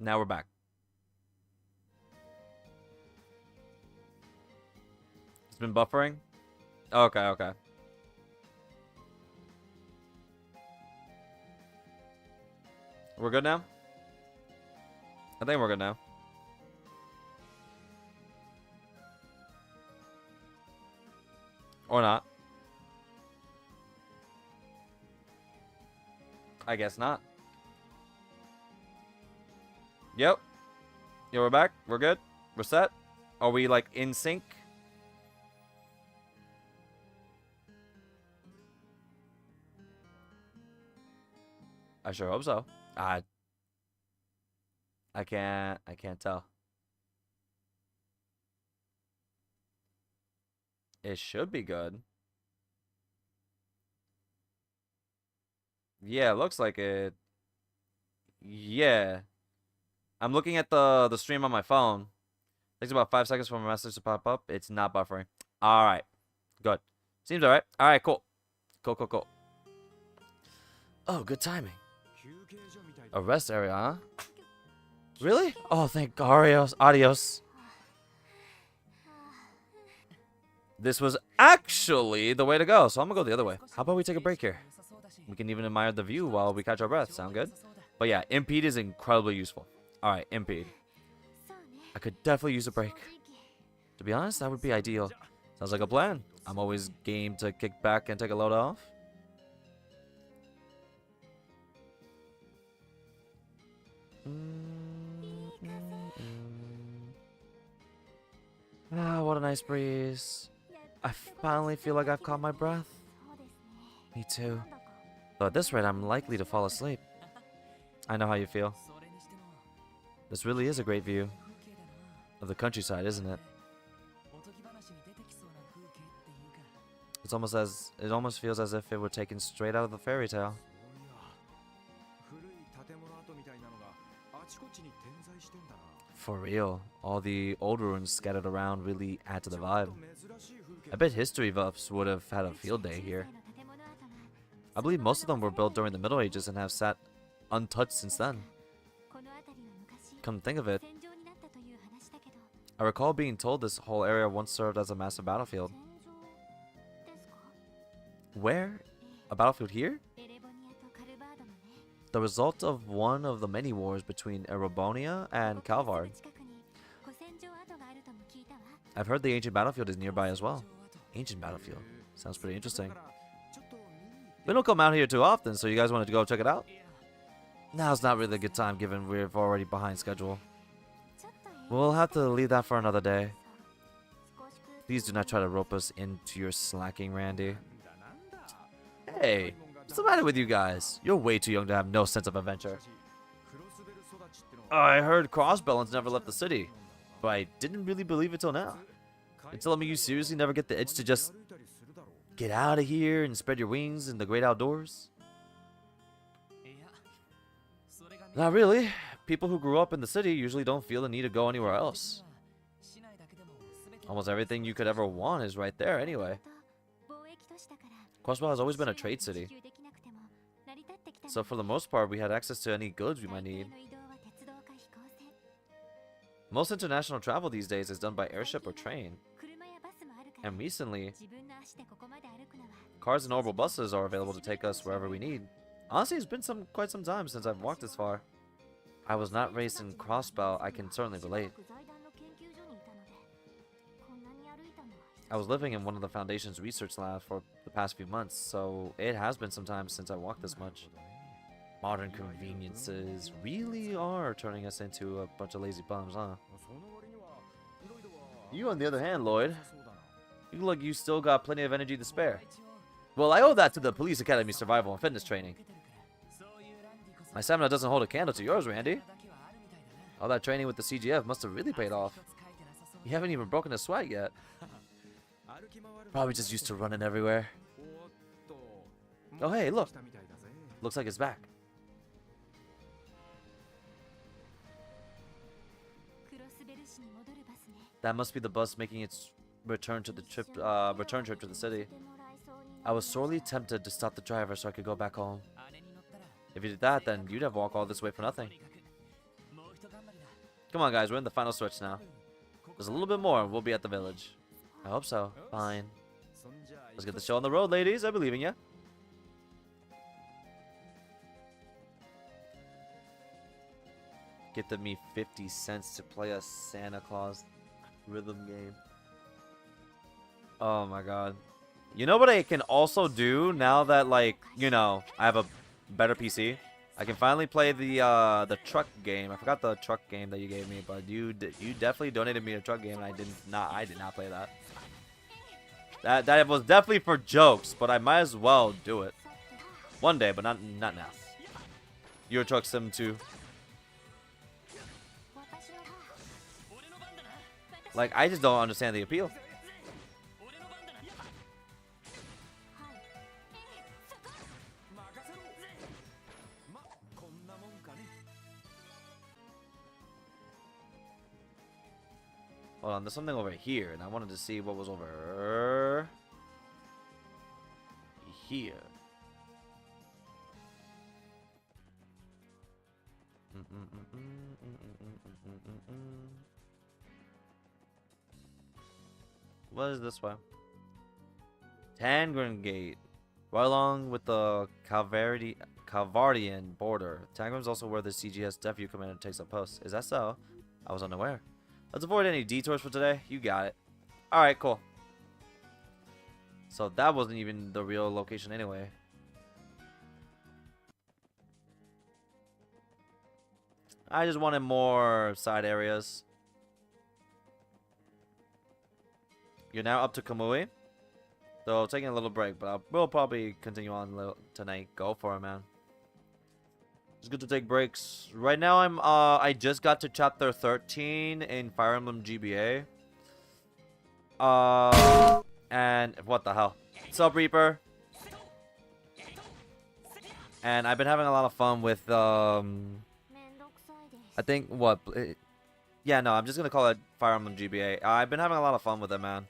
Now we're back. It's been buffering? Okay, okay. We're good now? I think we're good now. Or not. I guess not. Yep. Yeah, we're back. We're good. We're set. Are we like in sync? I sure hope so. I can't tell. It should be good. Yeah, looks like it. Yeah. I'm looking at the stream on my phone. Takes about 5 seconds for my message to pop up. It's not buffering. All right. Good. Seems all right. All right, cool. Cool, cool, cool. Oh, good timing. A rest area, huh? Really? Oh, thank Arios. Adios. This was actually the way to go, so I'm gonna go the other way. How about we take a break here? We can even admire the view while we catch our breath. Sound good? But yeah, impede is incredibly useful. Alright, impede. I could definitely use a break. To be honest, that would be ideal. Sounds like a plan. I'm always game to kick back and take a load off. Ah, what a nice breeze. I finally feel like I've caught my breath. Me too. Though at this rate, I'm likely to fall asleep. I know how you feel. This really is a great view of the countryside, isn't it? It almost feels as if it were taken straight out of the fairy tale. For real, all the old ruins scattered around really add to the vibe. I bet history buffs would have had a field day here. I believe most of them were built during the Middle Ages and have sat untouched since then. Come to think of it, I recall being told this whole area once served as a massive battlefield. Where? A battlefield here? The result of one of the many wars between Erebonia and Calvard. I've heard the ancient battlefield is nearby as well. Ancient battlefield. Sounds pretty interesting. We don't come out here too often, so you guys wanted to go check it out? Now's not really a good time given we're already behind schedule. We'll have to leave that for another day. Please do not try to rope us into your slacking, Randy. Hey, what's the matter with you guys? You're way too young to have no sense of adventure. I heard crossbones never left the city, but I didn't really believe it till now. You're telling me you seriously never get the itch to just get out of here and spread your wings in the great outdoors? Not really. People who grew up in the city usually don't feel the need to go anywhere else. Almost everything you could ever want is right there anyway. Crossbow has always been a trade city, so for the most part we had access to any goods we might need. Most international travel these days is done by airship or train, and recently cars and orbital buses are available to take us wherever we need. Honestly, it's been quite some time since I've walked this far. I was not raised in Crossbow, I can certainly relate. I was living in one of the Foundation's research labs for the past few months, so it has been some time since I walked this much. Modern conveniences really are turning us into a bunch of lazy bums, huh? You, on the other hand, Lloyd, you look like you still got plenty of energy to spare. Well, I owe that to the Police Academy survival and fitness training. My stamina doesn't hold a candle to yours, Randy. All that training with the CGF must have really paid off. You haven't even broken a sweat yet. Probably just used to running everywhere. Oh hey, look. Looks like it's back. That must be the bus making its return trip to the city. I was sorely tempted to stop the driver so I could go back home. If you did that, then you'd have walked all this way for nothing. Come on, guys. We're in the final stretch now. There's a little bit more and we'll be at the village. I hope so. Fine. Let's get the show on the road, ladies. I believe in you. Get me 50 cents to play a Santa Claus rhythm game. Oh my god. You know what I can also do now that, like, you know, I have a better PC? I can finally play the truck game. I forgot the truck game that you gave me, but you definitely donated me a truck game, and I did not play that. That was definitely for jokes, but I might as well do it one day, but not now. Euro Truck Sim 2. Like, I just don't understand the appeal. Hold on, there's something over here, and I wanted to see what was over here. What is this way? Tangren Gate. Right along with the Calvardian border. Tangren is also where the CGS Defu Commander takes up post. Is that so? I was unaware. Let's avoid any detours for today. You got it. Alright, cool. So that wasn't even the real location anyway. I just wanted more side areas. You're now up to Kamui. So taking a little break, but we'll probably continue on tonight. Go for it, man. It's good to take breaks. Right now, I just got to chapter 13 in Fire Emblem GBA. And what the hell? Sub Reaper. And I've been having a lot of fun with I think what? Yeah, no, I'm just gonna call it Fire Emblem GBA. I've been having a lot of fun with it, man.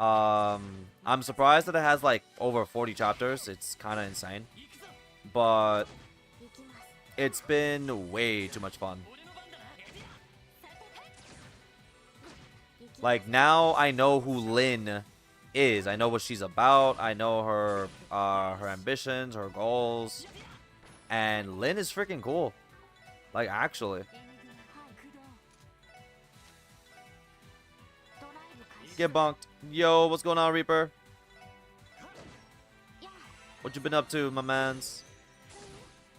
I'm surprised that it has like over 40 chapters. It's kind of insane, but it's been way too much fun. Like, now I know who Lyn is. I know what she's about. I know her her ambitions, her goals. And Lyn is freaking cool. Like, actually. Get bunked. Yo, what's going on, Reaper? What you been up to, my mans?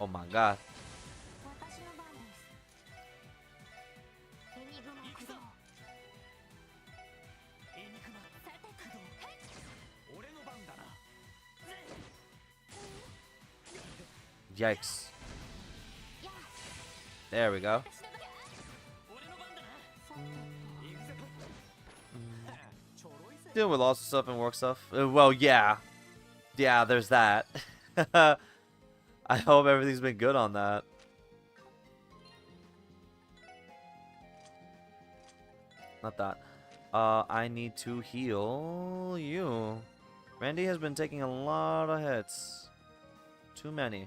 Oh my god. Yikes. There we go. Dealing with lots of stuff and work stuff. Well, yeah. Yeah, there's that. I hope everything's been good on that. Not that. I need to heal you. Randy has been taking a lot of hits. Too many.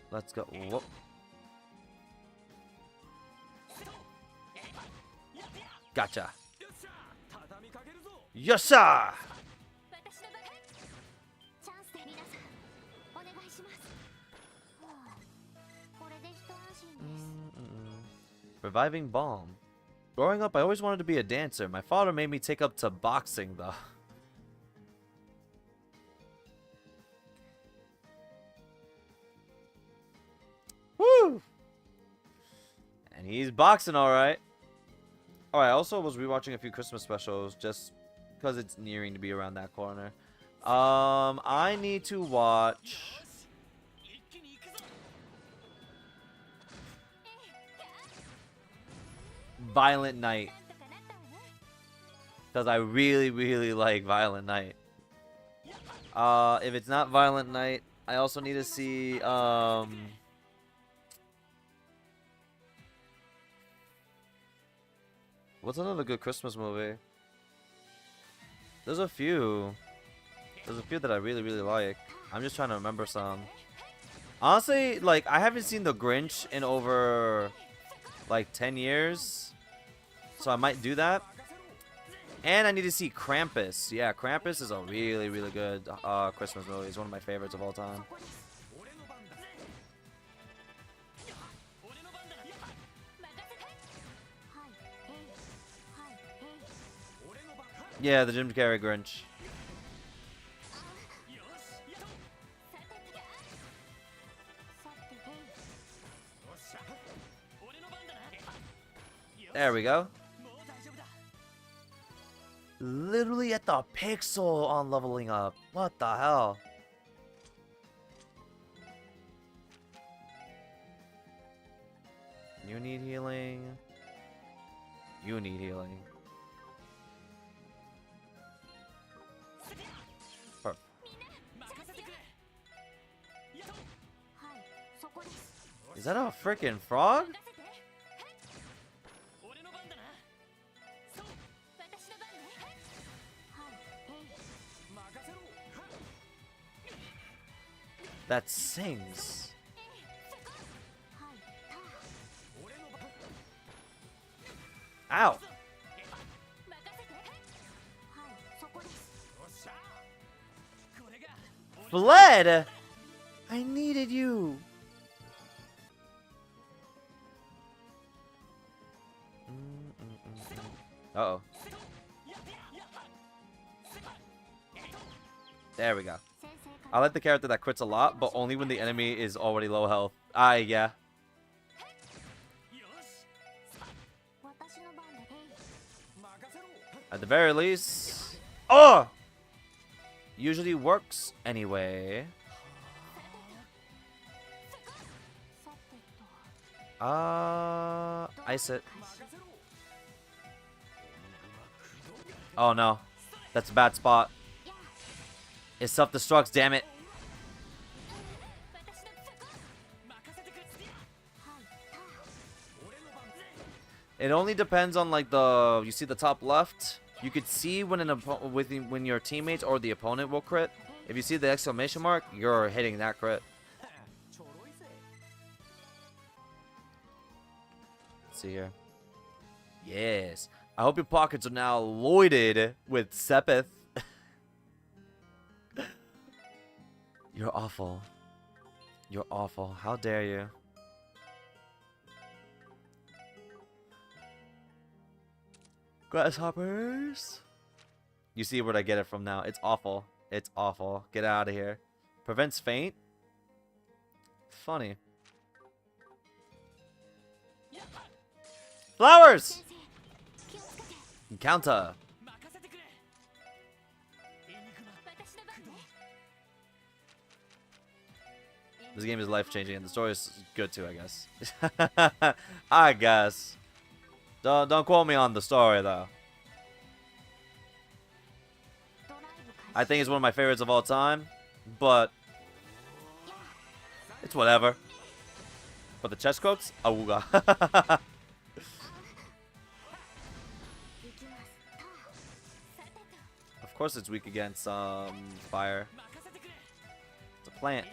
Let's go. Whoop. Gotcha. Yosha! Reviving Balm. Growing up, I always wanted to be a dancer. My father made me take up to boxing, though. Woo! And he's boxing alright. Alright, I also was rewatching a few Christmas specials just because it's nearing to be around that corner. I need to watch Violent Night. Because I really, really like Violent Night. If it's not Violent Night, I also need to see, what's another good Christmas movie? There's a few. There's a few that I really, really like. I'm just trying to remember some. Honestly, like, I haven't seen The Grinch in over, like, 10 years. So I might do that. And I need to see Krampus. Yeah, Krampus is a really, really good Christmas movie. It's one of my favorites of all time. Yeah, the Jim Carrey Grinch. There we go. Literally at the pixel on leveling up. What the hell? You need healing. You need healing. Perfect. Is that a freaking frog? That sings. Ow. Fled? I needed you. Uh-oh. There we go. I like the character that crits a lot, but only when the enemy is already low health. Yeah. At the very least... Oh! Usually works anyway. Ice it. Oh no. That's a bad spot. It self-destructs, damn it. It only depends on like the, you see the top left? You could see when when your teammates or the opponent will crit. If you see the exclamation mark, you're hitting that crit. Let's see here. Yes. I hope your pockets are now loaded with Sepith. You're awful. You're awful. How dare you? Grasshoppers. You see where I get it from now. It's awful. It's awful. Get out of here. Prevents faint. Funny. Flowers! Encounter. This game is life-changing, and the story is good too, I guess. I guess. Don't quote me on the story, though. I think it's one of my favorites of all time, but it's whatever. But the chest quotes? Awooga. Of course it's weak against fire. It's a plant.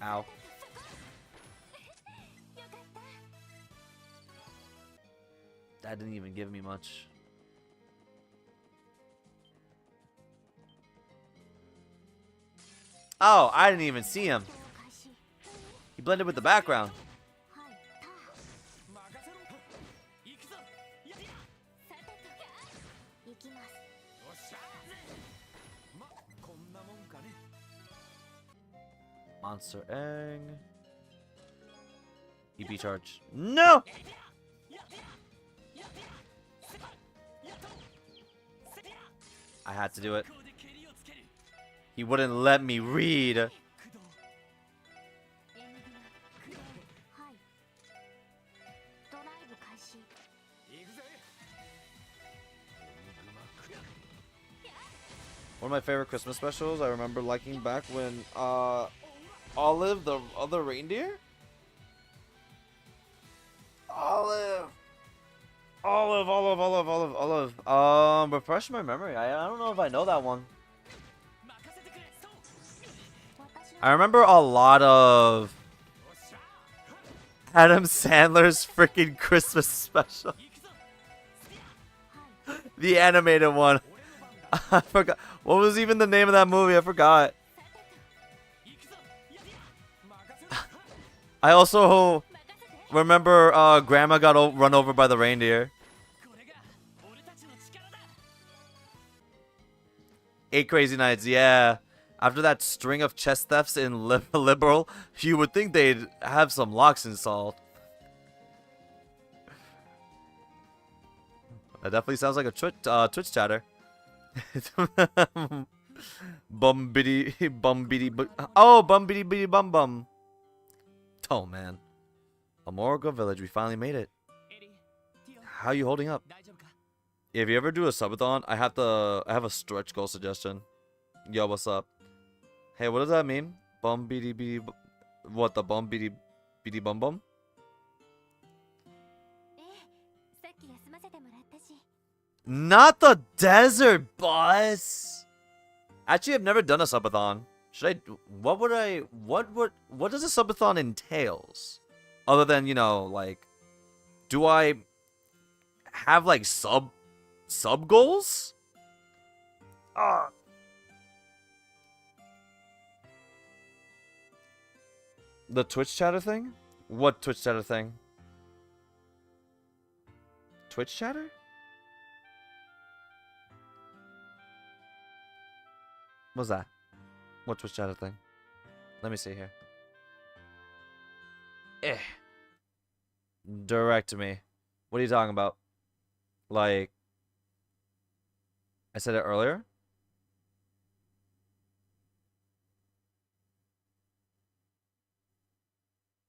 Ow. That didn't even give me much. Oh, I didn't even see him. He blended with the background. Monster egg. EP charge. No! I had to do it. He wouldn't let me read. One of my favorite Christmas specials I remember liking back when Olive, the other reindeer? Olive! Olive. Refresh my memory. I don't know if I know that one. I remember a lot of Adam Sandler's freaking Christmas special. The animated one. I forgot. What was even the name of that movie? I forgot. I also remember Grandma got run over by the reindeer. 8 Crazy Nights, yeah. After that string of chess thefts in Liberal, you would think they'd have some locks installed. That definitely sounds like a Twitch chatter. Bumbity bumbity oh, bumbity bitty bum bum. Oh man. Amorgo Village, we finally made it. How you holding up? If you ever do a subathon, I have a stretch goal suggestion. Yo, what's up? Hey, what does that mean? Bumbity bitty what, the bumbity bitty bum bum? Not the desert bus. Actually, I've never done a subathon. Should I? What does a subathon entails? Other than, you know, like, do I have like sub goals? The Twitch chatter thing? What Twitch chatter thing? Twitch chatter? What's that? What Twitch chatter thing? Let me see here. Direct me. What are you talking about? Like, I said it earlier?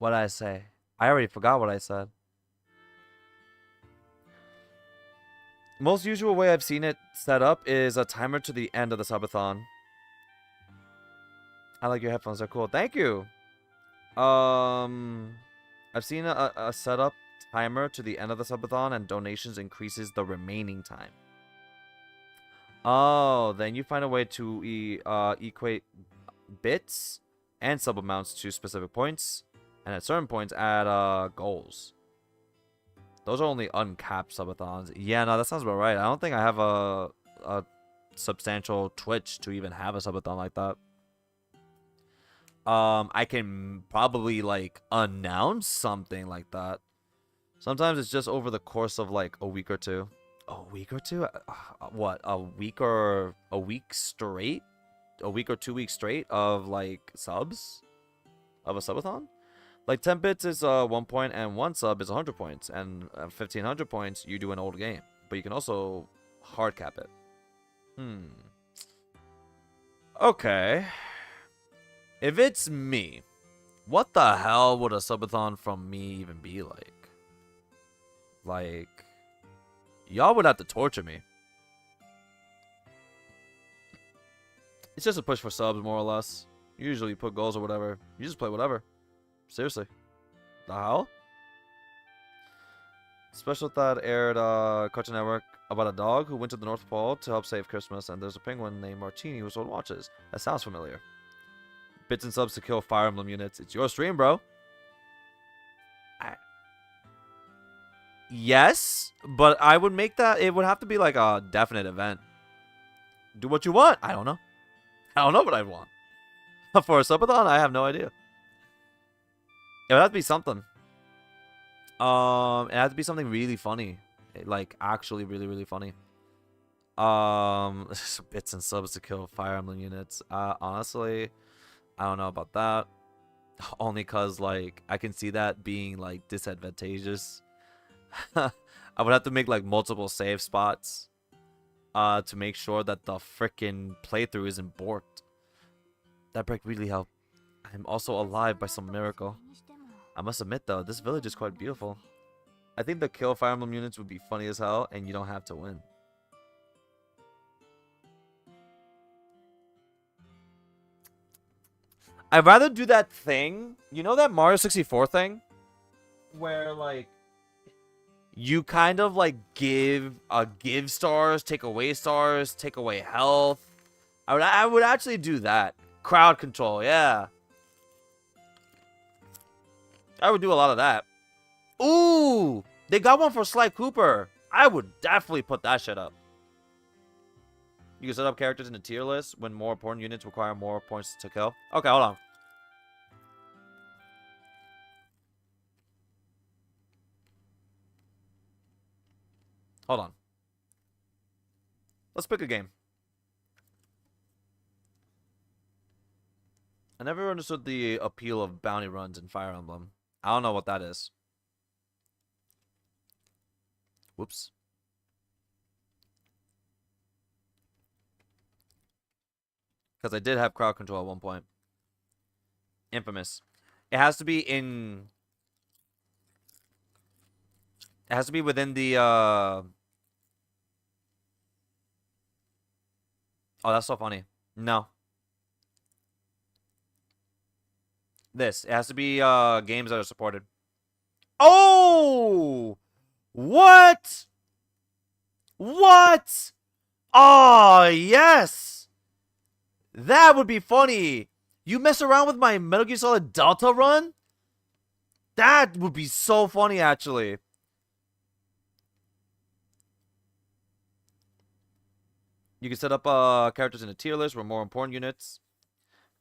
What did I say? I already forgot what I said. Most usual way I've seen it set up is a timer to the end of the subathon. I like your headphones, they're cool. Thank you. I've seen a setup timer to the end of the subathon, and donations increases the remaining time. Oh, then you find a way to equate bits and sub amounts to specific points, and at certain points add goals. Those are only uncapped subathons. Yeah, no, that sounds about right. I don't think I have a substantial Twitch to even have a subathon like that. I can probably like announce something like that. Sometimes it's just over the course of like a week or two. A week or two? What? A week or 2 weeks straight of like subs of a subathon? Like 10 bits is 1 point, and 1 sub is 100 points, and 1500 points you do an old game, but you can also hard cap it. Okay. If it's me, what the hell would a subathon from me even be like? Like, y'all would have to torture me. It's just a push for subs, more or less. Usually you put goals or whatever. You just play whatever. Seriously. The hell? Special thought aired Cartoon Network about a dog who went to the North Pole to help save Christmas, and there's a penguin named Martini who sold watches. That sounds familiar. Bits and subs to kill Fire Emblem units. It's your stream, bro. Yes, but I would make that... It would have to be like a definite event. Do what you want. I don't know. I don't know what I'd want. For a subathon, I have no idea. It would have to be something. It has to be something really funny. Like, actually really, really funny. Bits and subs to kill Fire Emblem units. Honestly, I don't know about that. Only because, like, I can see that being, like, disadvantageous. I would have to make, like, multiple save spots. To make sure that the frickin' playthrough isn't borked. That break really helped. I'm also alive by some miracle. I must admit though, this village is quite beautiful. I think the kill Fire Emblem units would be funny as hell, and you don't have to win. I'd rather do that thing. You know that Mario 64 thing? Where, like... you kind of like give stars, take away health. I would actually do that. Crowd control, yeah. I would do a lot of that. Ooh, they got one for Sly Cooper. I would definitely put that shit up. You can set up characters in a tier list when more important units require more points to kill. Okay, hold on. Hold on. Let's pick a game. I never understood the appeal of bounty runs in Fire Emblem. I don't know what that is. Whoops. Because I did have crowd control at one point. Infamous. It has to be in... It has to be within the, Oh, that's so funny. No. This. It has to be, games that are supported. Oh! What? What? Oh, yes! That would be funny. You mess around with my Metal Gear Solid Delta run? That would be so funny, actually. You can set up characters in a tier list where more important units.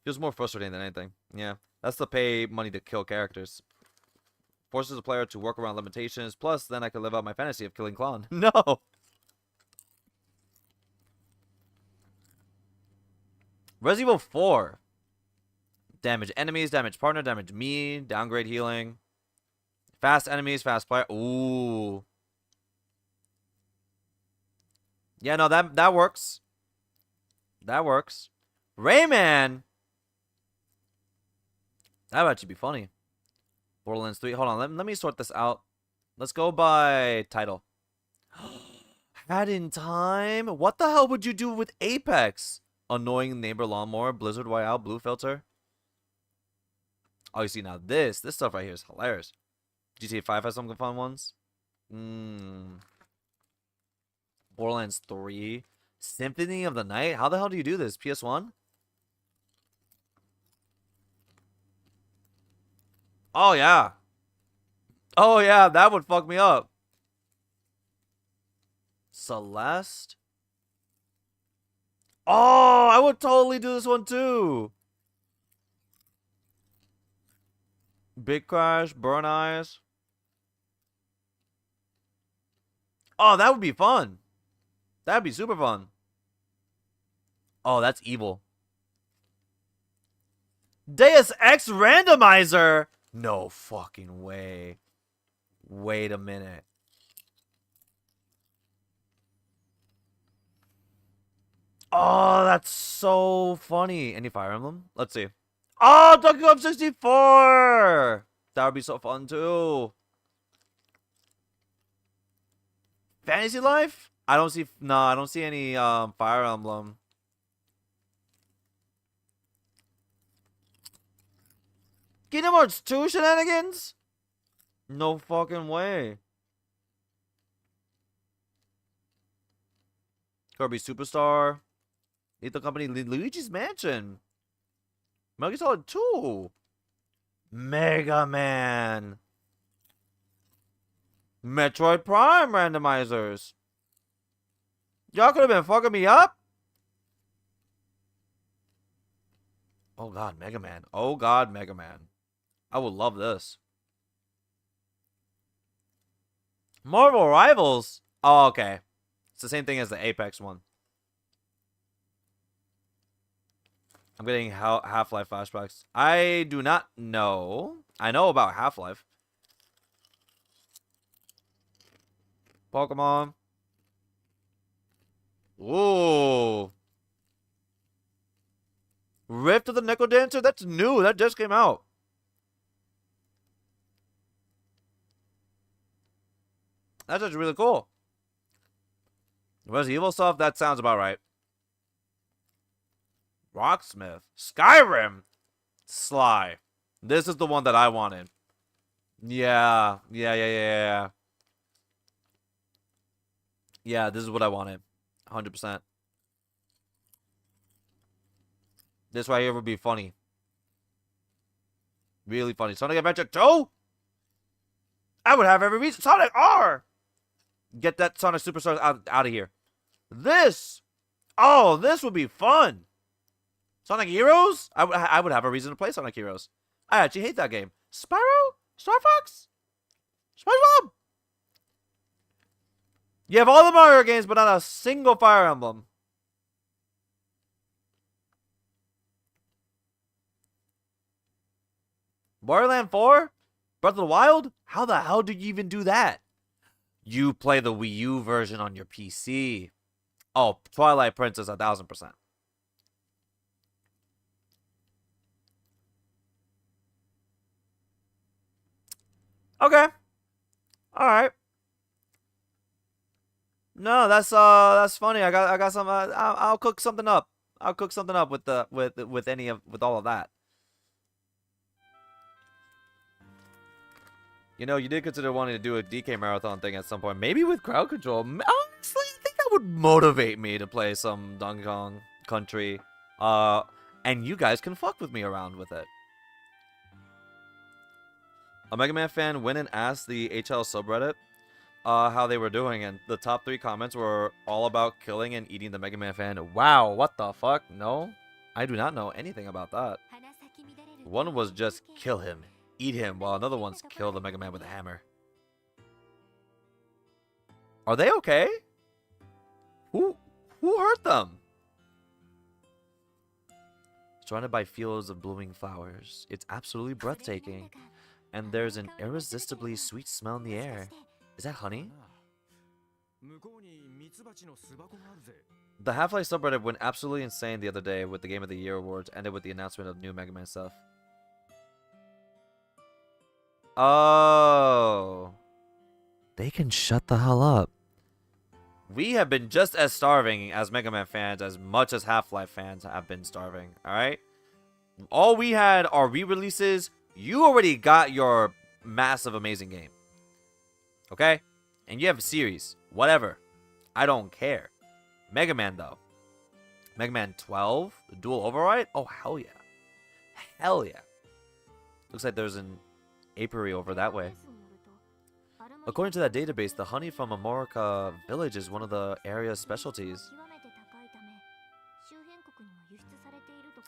Feels more frustrating than anything. Yeah, that's to pay money to kill characters. Forces the player to work around limitations. Plus, then I can live out my fantasy of killing Klon. No! Resident Evil 4. Damage enemies, damage partner, damage me, downgrade healing. Fast enemies, fast player. Ooh. Yeah, no, that works. That works. Rayman! That would actually be funny. Borderlands 3. Hold on, let me sort this out. Let's go by title. Had in time? What the hell would you do with Apex? Annoying neighbor lawnmower, Blizzard Royale, Blue Filter. Oh, you see, now this stuff right here is hilarious. GTA 5 has some fun ones. Borderlands 3. Symphony of the Night? How the hell do you do this? PS1? Oh, yeah. Oh, yeah, that would fuck me up. Celeste? Oh, I would totally do this one too. Big Crash, Burn Eyes. Oh, that would be fun. That'd be super fun. Oh, that's evil. Deus Ex Randomizer? No fucking way. Wait a minute. Oh, that's so funny. Any Fire Emblem? Let's see. Oh, Donkey Kong 64! That would be so fun too. Fantasy Life? I don't see any Fire Emblem. Kingdom Hearts 2 shenanigans? No fucking way. Kirby Superstar. Lethal Company, Luigi's Mansion. Metal Gear Solid 2. Mega Man. Metroid Prime randomizers. Y'all could have been fucking me up. Oh god, Mega Man. Oh god, Mega Man. I would love this. Marvel Rivals. Oh, okay. It's the same thing as the Apex one. I'm getting Half-Life flashbacks. I do not know. I know about Half-Life. Pokemon. Ooh. Rift of the Necrodancer? That's new. That just came out. That's just really cool. Resident Evil stuff? That sounds about right. Rocksmith. Skyrim. Sly. This is the one that I wanted. Yeah. Yeah, this is what I wanted. 100%. This right here would be funny. Really funny. Sonic Adventure 2? I would have every reason. Sonic R! Get that Sonic Superstars out of here. This! Oh, this would be fun. Sonic Heroes? I would have a reason to play Sonic Heroes. I actually hate that game. Spyro? Star Fox? SpongeBob? You have all the Mario games, but not a single Fire Emblem. Mario Land 4? Breath of the Wild? How the hell did you even do that? You play the Wii U version on your PC. Oh, Twilight Princess 1000%. Okay. Alright. No, that's funny. I got some I'll cook something up. I'll cook something up with all of that. You know, you did consider wanting to do a DK marathon thing at some point. Maybe with crowd control. Honestly, I think that would motivate me to play some Donkey Kong Country. And you guys can fuck with me around with it. A Mega Man fan went and asked the HL subreddit how they were doing, and the top 3 comments were all about killing and eating the Mega Man fan. Wow, what the fuck? No, I do not know anything about that. One was just kill him, eat him, while another one's kill the Mega Man with a hammer. Are they okay? Who hurt them? Surrounded by fields of blooming flowers, it's absolutely breathtaking, and there's an irresistibly sweet smell in the air. Is that honey? The Half-Life subreddit went absolutely insane the other day with the Game of the Year awards, ended with the announcement of new Mega Man stuff. Oh. They can shut the hell up. We have been just as starving as Mega Man fans as much as Half-Life fans have been starving, alright? All we had are re-releases. You already got your massive, amazing game. Okay? And you have a series. Whatever. I don't care. Mega Man, though. Mega Man 12? The dual override? Oh, hell yeah. Hell yeah. Looks like there's an apiary over that way. According to that database, the honey from Amorica Village is one of the area's specialties.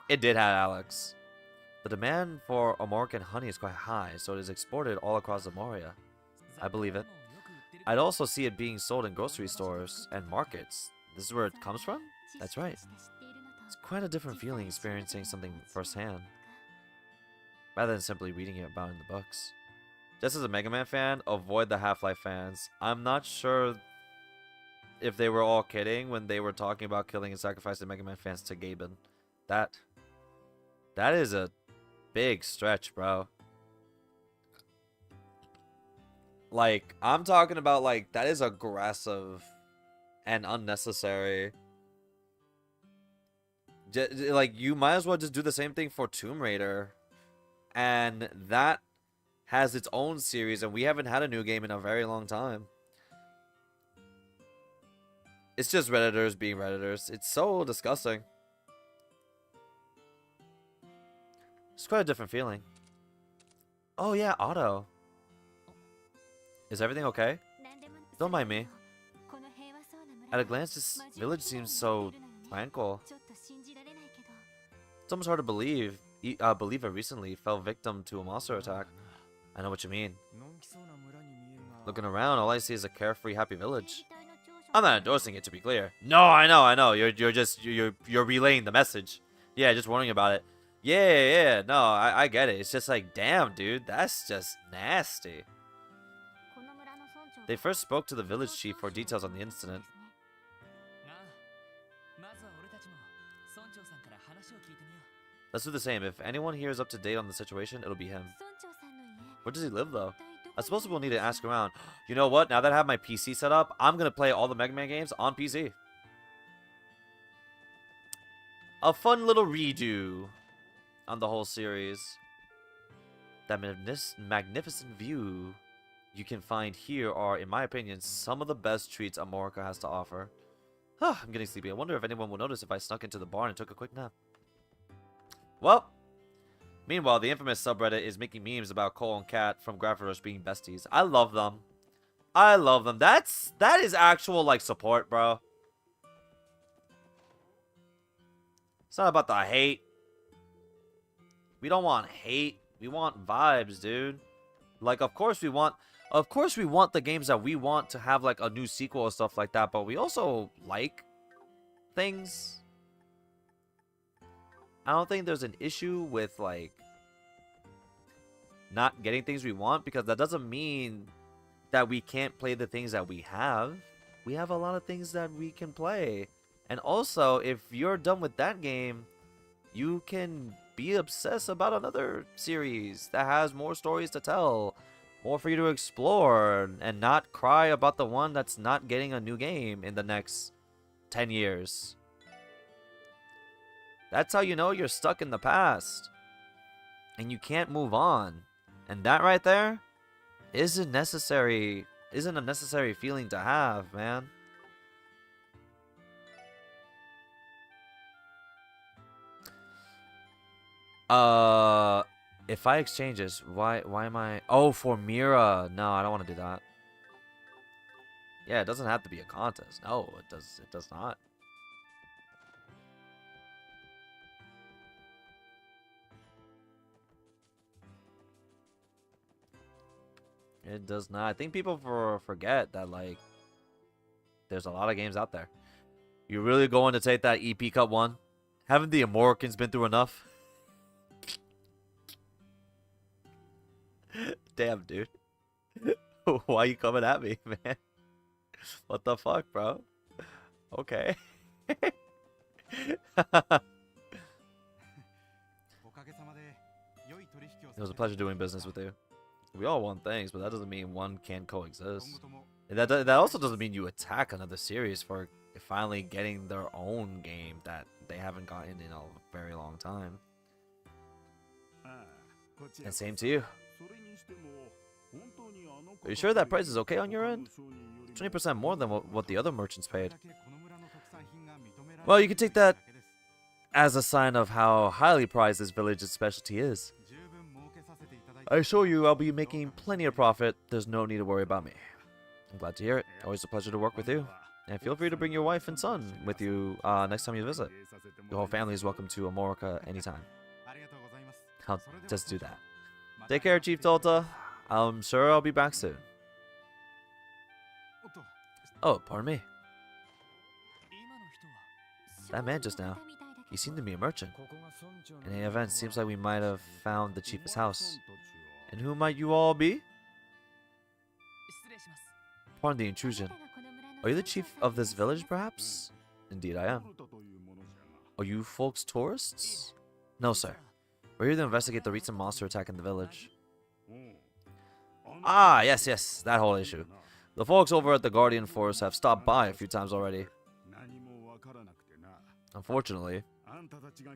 It did have Alex. The demand for Amorican honey is quite high, so it is exported all across Amoria. I believe it. I'd also see it being sold in grocery stores and markets. This is where it comes from? That's right. It's quite a different feeling experiencing something firsthand, rather than simply reading it about in the books. Just as a Mega Man fan, avoid the Half-Life fans. I'm not sure if they were all kidding when they were talking about killing and sacrificing Mega Man fans to Gaben. That is a big stretch, bro. Like, I'm talking about, like, that is aggressive and unnecessary. Like, you might as well just do the same thing for Tomb Raider. And that has its own series, and we haven't had a new game in a very long time. It's just Redditors being Redditors. It's so disgusting. It's quite a different feeling. Oh yeah, Otto. Is everything okay? Don't mind me. At a glance, this village seems so tranquil. It's almost hard to believe. Believer recently fell victim to a monster attack. I know what you mean. Looking around, all I see is a carefree, happy village. I'm not endorsing it, to be clear. No, I know. You're relaying the message. Yeah, just warning about it. Yeah. No, I get it. It's just like, damn, dude, that's just nasty. They first spoke to the village chief for details on the incident. Let's do the same. If anyone here is up to date on the situation, it'll be him. Where does he live, though? I suppose we'll need to ask around. You know what? Now that I have my PC set up, I'm going to play all the Mega Man games on PC. A fun little redo on the whole series. That magnificent view. you can find here are, in my opinion, some of the best treats Amorica has to offer. I'm getting sleepy. I wonder if anyone will notice if I snuck into the barn and took a quick nap. Well, meanwhile, the infamous subreddit is making memes about Cole and Kat from Graphic Rush being besties. I love them. I love them. That is actual, like, support, bro. It's not about the hate. We don't want hate. We want vibes, dude. Like, of course we want the games that we want to have, like, a new sequel or stuff like that, but we also like things. I don't think there's an issue with, like, not getting things we want, because that doesn't mean that we can't play the things that we have. We have a lot of things that we can play. And also, if you're done with that game, you can be obsessed about another series that has more stories to tell, more for you to explore, and not cry about the one that's not getting a new game in the next 10 years. That's how you know you're stuck in the past and you can't move on. And that right there isn't a necessary feeling to have, man. If I exchange this, why am I... Oh, for Mira. No, I don't want to do that. Yeah, it doesn't have to be a contest. No, it does not. It does not. I think people forget that, like, there's a lot of games out there. You really going to take that EP Cup one? Haven't the Americans been through enough? Damn, dude. Why are you coming at me, man? What the fuck, bro? Okay. It was a pleasure doing business with you. We all want things, but that doesn't mean one can coexist. And that also doesn't mean you attack another series for finally getting their own game that they haven't gotten in a very long time. And same to you. Are you sure that price is okay on your end? 20% more than what the other merchants paid. Well, you can take that as a sign of how highly prized this village's specialty is. I assure you I'll be making plenty of profit. There's no need to worry about me. I'm glad to hear it. Always a pleasure to work with you. And feel free to bring your wife and son with you next time you visit. Your whole family is welcome to Amorica anytime. I'll just do that. Take care, Chief Tolta. I'm sure I'll be back soon. Oh, pardon me. That man just now, he seemed to be a merchant. In any event, seems like we might have found the chief's house. And who might you all be? Pardon the intrusion. Are you the chief of this village, perhaps? Indeed, I am. Are you folks tourists? No, sir. We're here to investigate the recent monster attack in the village. Ah, yes, that whole issue. The folks over at the Guardian Force have stopped by a few times already. Unfortunately,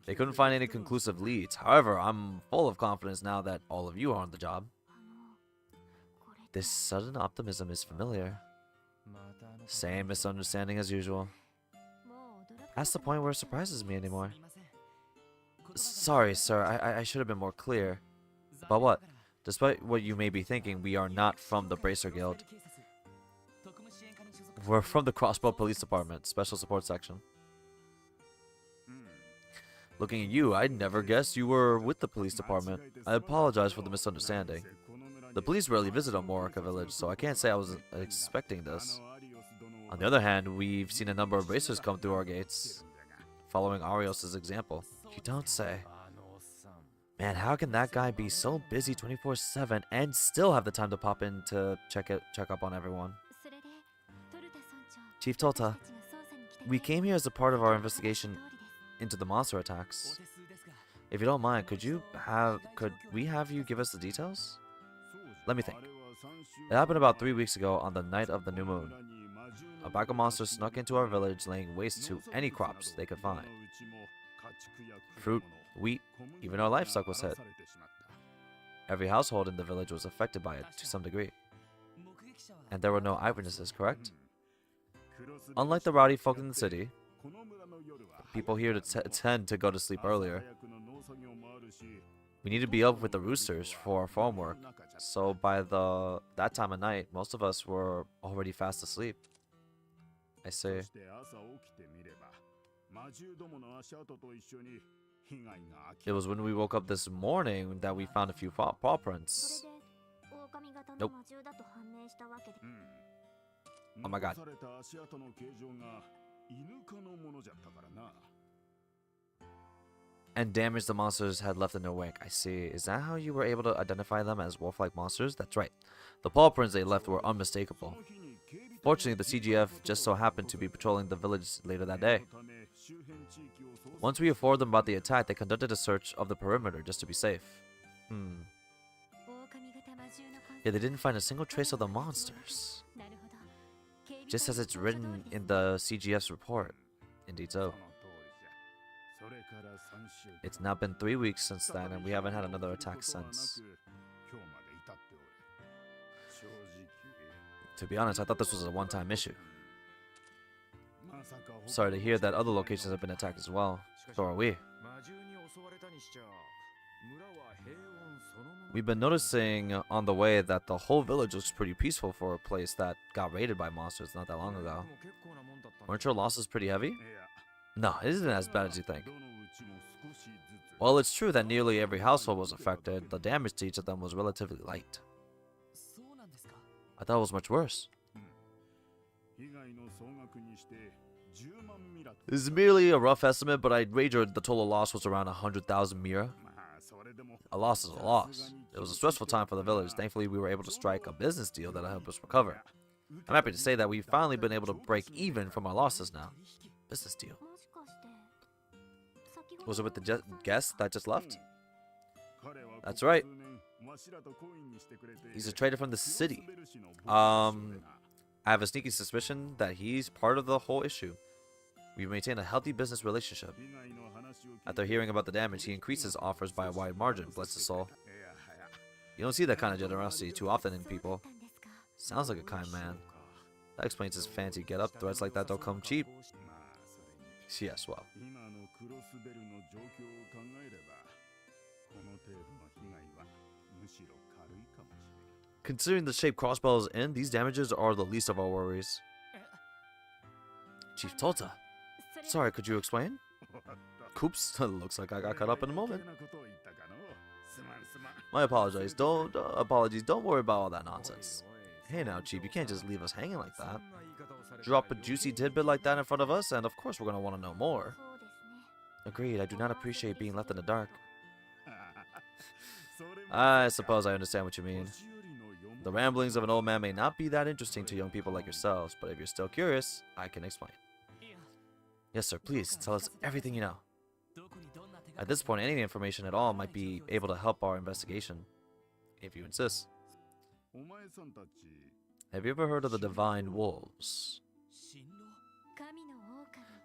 they couldn't find any conclusive leads. However, I'm full of confidence now that all of you are on the job. This sudden optimism is familiar. Same misunderstanding as usual. That's the point where it surprises me anymore. Sorry, sir, I should have been more clear. But what? Despite what you may be thinking, we are not from the Bracer Guild. We're from the Crossbow Police Department, Special Support Section. Looking at you, I'd never guessed you were with the police department. I apologize for the misunderstanding. The police rarely visit Amorica Village, so I can't say I was expecting this. On the other hand, we've seen a number of racers come through our gates, following Arios' example. You don't say. Man, how can that guy be so busy 24/7 and still have the time to pop in to check up on everyone? Chief Tolta, we came here as a part of our investigation into the monster attacks. If you don't mind, could we have you give us the details? Let me think. It happened about 3 weeks ago on the night of the new moon. A pack of monsters snuck into our village, laying waste to any crops they could find. Fruit, wheat, even our livestock was hit. Every household in the village was affected by it to some degree. And there were no eyewitnesses, correct? Unlike the rowdy folk in the city, people here tend to go to sleep earlier. We need to be up with the roosters for our farm work, so by that time of night, most of us were already fast asleep. I see. It was when we woke up this morning that we found a few paw prints. Nope. Oh my god. And damage the monsters had left in their wake. I see. Is that how you were able to identify them as wolf-like monsters? That's right. The paw prints they left were unmistakable. Fortunately, the CGF just so happened to be patrolling the village later that day. Once we informed them about the attack, they conducted a search of the perimeter just to be safe. Yeah, they didn't find a single trace of the monsters. Just as it's written in the CGF's report. Indeed so. It's now been 3 weeks since then, and we haven't had another attack since. To be honest, I thought this was a one-time issue. Sorry to hear that other locations have been attacked as well. So are we. We've been noticing on the way that the whole village looks pretty peaceful for a place that got raided by monsters not that long ago. Weren't your losses pretty heavy? No, it isn't as bad as you think. While it's true that nearly every household was affected, the damage to each of them was relatively light. I thought it was much worse. This is merely a rough estimate, but I'd wager the total loss was around 100,000 mira. A loss is a loss. It was a stressful time for the village. Thankfully, we were able to strike a business deal that'll help us recover. I'm happy to say that we've finally been able to break even from our losses now. Business deal. Was it with the guest that just left? That's right. He's a trader from the city. I have a sneaky suspicion that he's part of the whole issue. We maintain a healthy business relationship. After hearing about the damage, he increases offers by a wide margin, bless his soul. You don't see that kind of generosity too often in people. Sounds like a kind man. That explains his fancy get-up. Threats like that don't come cheap. Yes, well. Considering the shape Crossbell is in, these damages are the least of our worries. Chief Tota. Sorry, could you explain? Oops, looks like I got caught up in a moment. My apologies. Don't worry about all that nonsense. Hey now, Chief, you can't just leave us hanging like that. Drop a juicy tidbit like that in front of us, and of course we're gonna want to know more. Agreed, I do not appreciate being left in the dark. I suppose I understand what you mean. The ramblings of an old man may not be that interesting to young people like yourselves, but if you're still curious, I can explain. Yes, sir, please, tell us everything you know. At this point, any information at all might be able to help our investigation, if you insist. Have you ever heard of the Divine Wolves?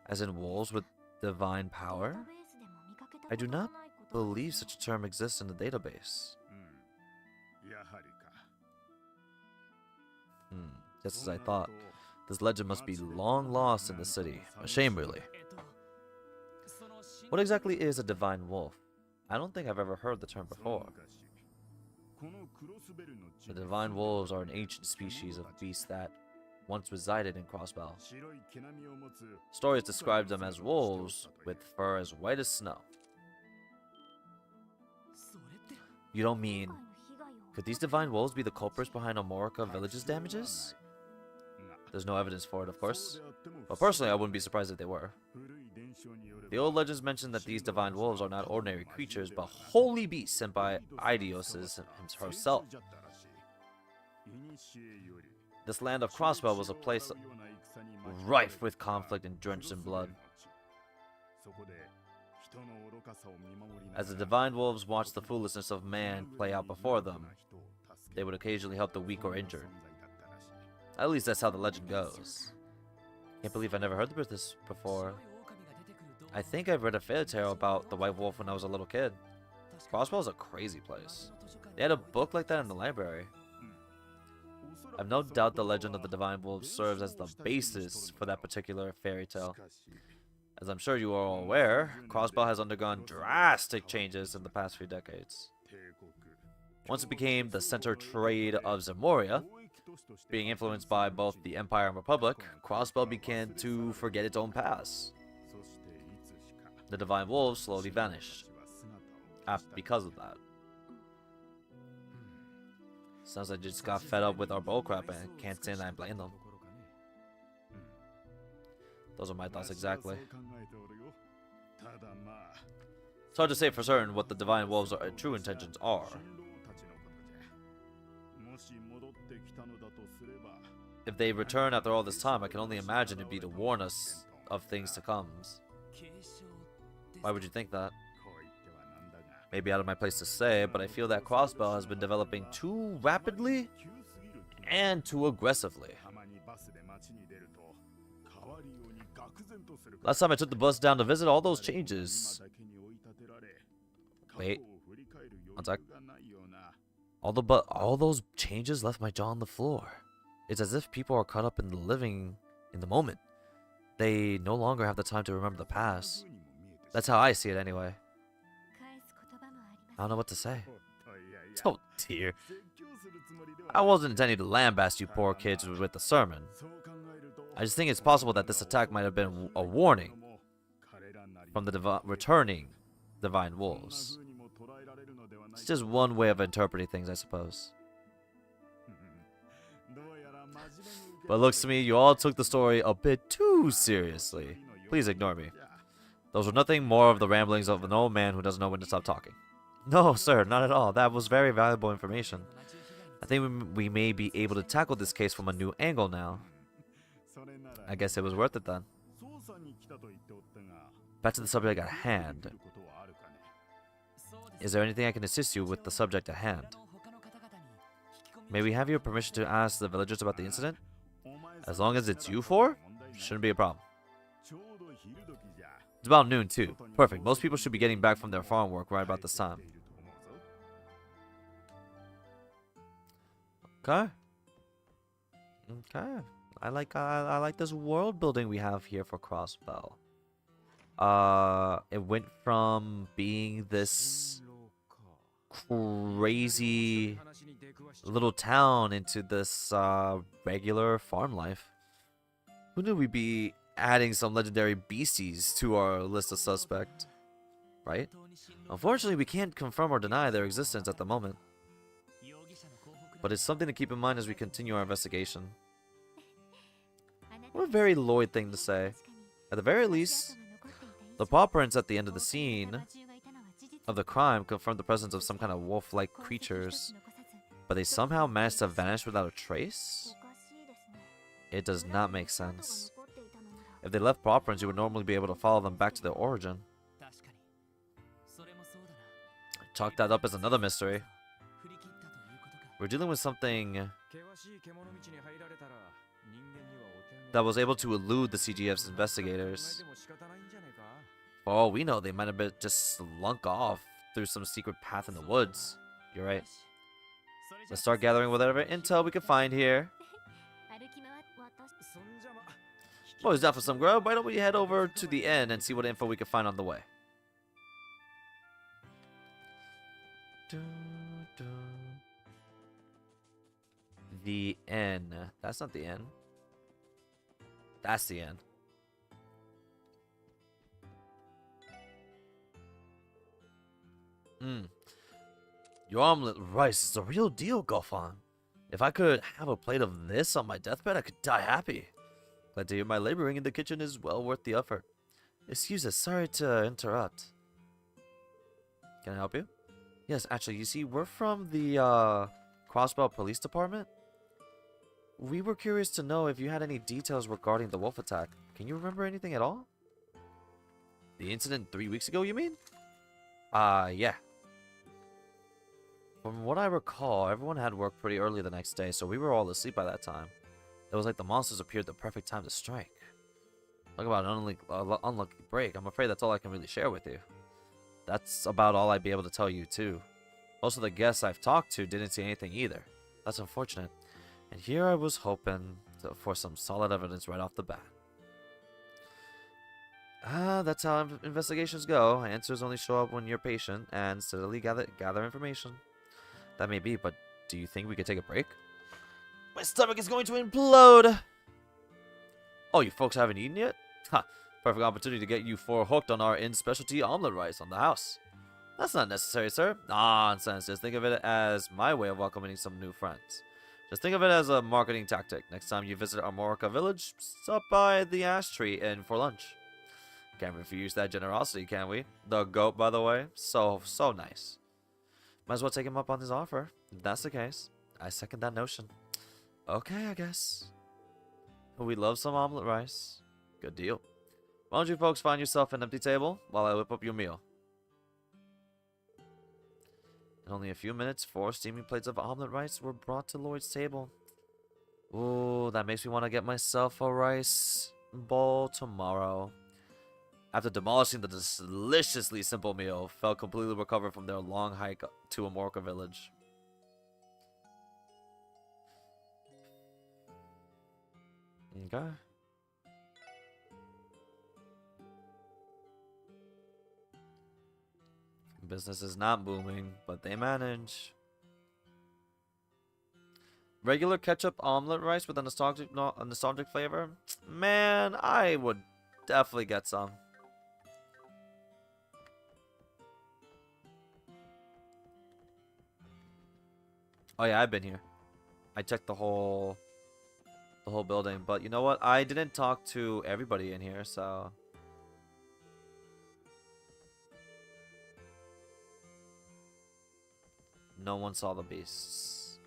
As in wolves with divine power? I do not believe such a term exists in the database. Just as I thought. This legend must be long lost in the city. A shame, really. What exactly is a divine wolf? I don't think I've ever heard the term before. The divine wolves are an ancient species of beasts that once resided in Crossbell. Stories describe them as wolves with fur as white as snow. You don't mean... Could these divine wolves be the culprits behind Omorica Village's damages? There's no evidence for it, of course. But personally, I wouldn't be surprised if they were. The old legends mention that these divine wolves are not ordinary creatures, but holy beasts sent by Aidios herself. This land of Crossbell was a place rife with conflict and drenched in blood. As the divine wolves watched the foolishness of man play out before them, they would occasionally help the weak or injured. At least that's how the legend goes. Can't believe I never heard of this before. I think I've read a fairy tale about the white wolf when I was a little kid. Crossbell is a crazy place. They had a book like that in the library. I've no doubt the legend of the Divine Wolves serves as the basis for that particular fairy tale. As I'm sure you are all aware, Crossbell has undergone drastic changes in the past few decades. Once it became the center trade of Zemoria, being influenced by both the Empire and Republic, Crossbell began to forget its own past. The Divine Wolves slowly vanished because of that. Sounds like they just got fed up with our bullcrap and can't say that I blame them. Those are my thoughts exactly. It's hard to say for certain what the Divine Wolves' true intentions are. If they return after all this time, I can only imagine it'd be to warn us of things to come. Why would you think that? Maybe out of my place to say, but I feel that Crossbell has been developing too rapidly and too aggressively. Last time I took the bus down to visit, all those changes. Wait. One sec. All those changes left my jaw on the floor. It's as if people are caught up in living in the moment. They no longer have the time to remember the past. That's how I see it anyway. I don't know what to say. Oh dear. I wasn't intending to lambaste you poor kids with the sermon. I just think it's possible that this attack might have been a warning from the returning Divine Wolves. It's just one way of interpreting things, I suppose. But it looks to me you all took the story a bit too seriously. Please ignore me. Those were nothing more of the ramblings of an old man who doesn't know when to stop talking. No, sir, not at all. That was very valuable information. I think we may be able to tackle this case from a new angle now. I guess it was worth it then. Back to the subject at hand. Is there anything I can assist you with the subject at hand? May we have your permission to ask the villagers about the incident? As long as it's you four, shouldn't be a problem. It's about noon too. Perfect. Most people should be getting back from their farm work right about this time. Okay. Okay. I like this world building we have here for Crossbell. It went from being this crazy little town into this regular farm life. Who knew we'd be adding some legendary beasties to our list of suspects, right? Unfortunately, we can't confirm or deny their existence at the moment. But it's something to keep in mind as we continue our investigation. What a very Lloyd thing to say. At the very least, the paw prints at the end of the scene of the crime confirmed the presence of some kind of wolf-like creatures, but they somehow managed to vanish without a trace? It does not make sense. If they left paw prints, you would normally be able to follow them back to their origin. Chalk that up as another mystery. We're dealing with something that was able to elude the CGF's investigators. For all we know, they might have just slunk off through some secret path in the woods. You're right. Let's start gathering whatever intel we can find here. I'm always down for some grub. Why don't we head over to the inn and see what info we can find on the way? The inn. That's not the inn. That's the inn. Your omelet rice is the real deal, Goffan. If I could have a plate of this on my deathbed, I could die happy. Glad to hear my laboring in the kitchen is well worth the effort. Excuse us, sorry to interrupt. Can I help you? Yes, actually, you see, we're from the Crossbell Police Department. We were curious to know if you had any details regarding the wolf attack. Can you remember anything at all? The incident 3 weeks ago, you mean? Yeah. From what I recall, everyone had work pretty early the next day, so we were all asleep by that time. It was like the monsters appeared the perfect time to strike. Talk about an unlucky break. I'm afraid that's all I can really share with you. That's about all I'd be able to tell you, too. Most of the guests I've talked to didn't see anything either. That's unfortunate. And here I was hoping for some solid evidence right off the bat. That's how investigations go. Answers only show up when you're patient and steadily gather information. That may be, but do you think we could take a break? My stomach is going to implode! Oh, you folks haven't eaten yet? Ha! Perfect opportunity to get you four hooked on our in-specialty omelet rice on the house. That's not necessary, sir. Nonsense. Just think of it as my way of welcoming some new friends. Just think of it as a marketing tactic. Next time you visit Amorica Village, stop by the Ash Tree Inn for lunch. Can't refuse that generosity, can we? The goat, by the way. So nice. Might as well take him up on his offer. If that's the case, I second that notion. Okay, I guess. We love some omelet rice. Good deal. Why don't you folks find yourself an empty table while I whip up your meal? In only a few minutes, 4 steaming plates of omelet rice were brought to Lloyd's table. Ooh, that makes me want to get myself a rice bowl tomorrow. After demolishing the deliciously simple meal, felt completely recovered from their long hike to Amorica Village. Okay. Business is not booming, but they manage. Regular ketchup omelet rice with a nostalgic flavor? Man, I would definitely get some. Oh yeah, I've been here. I checked the whole building, but you know what? I didn't talk to everybody in here, so no one saw the beasts.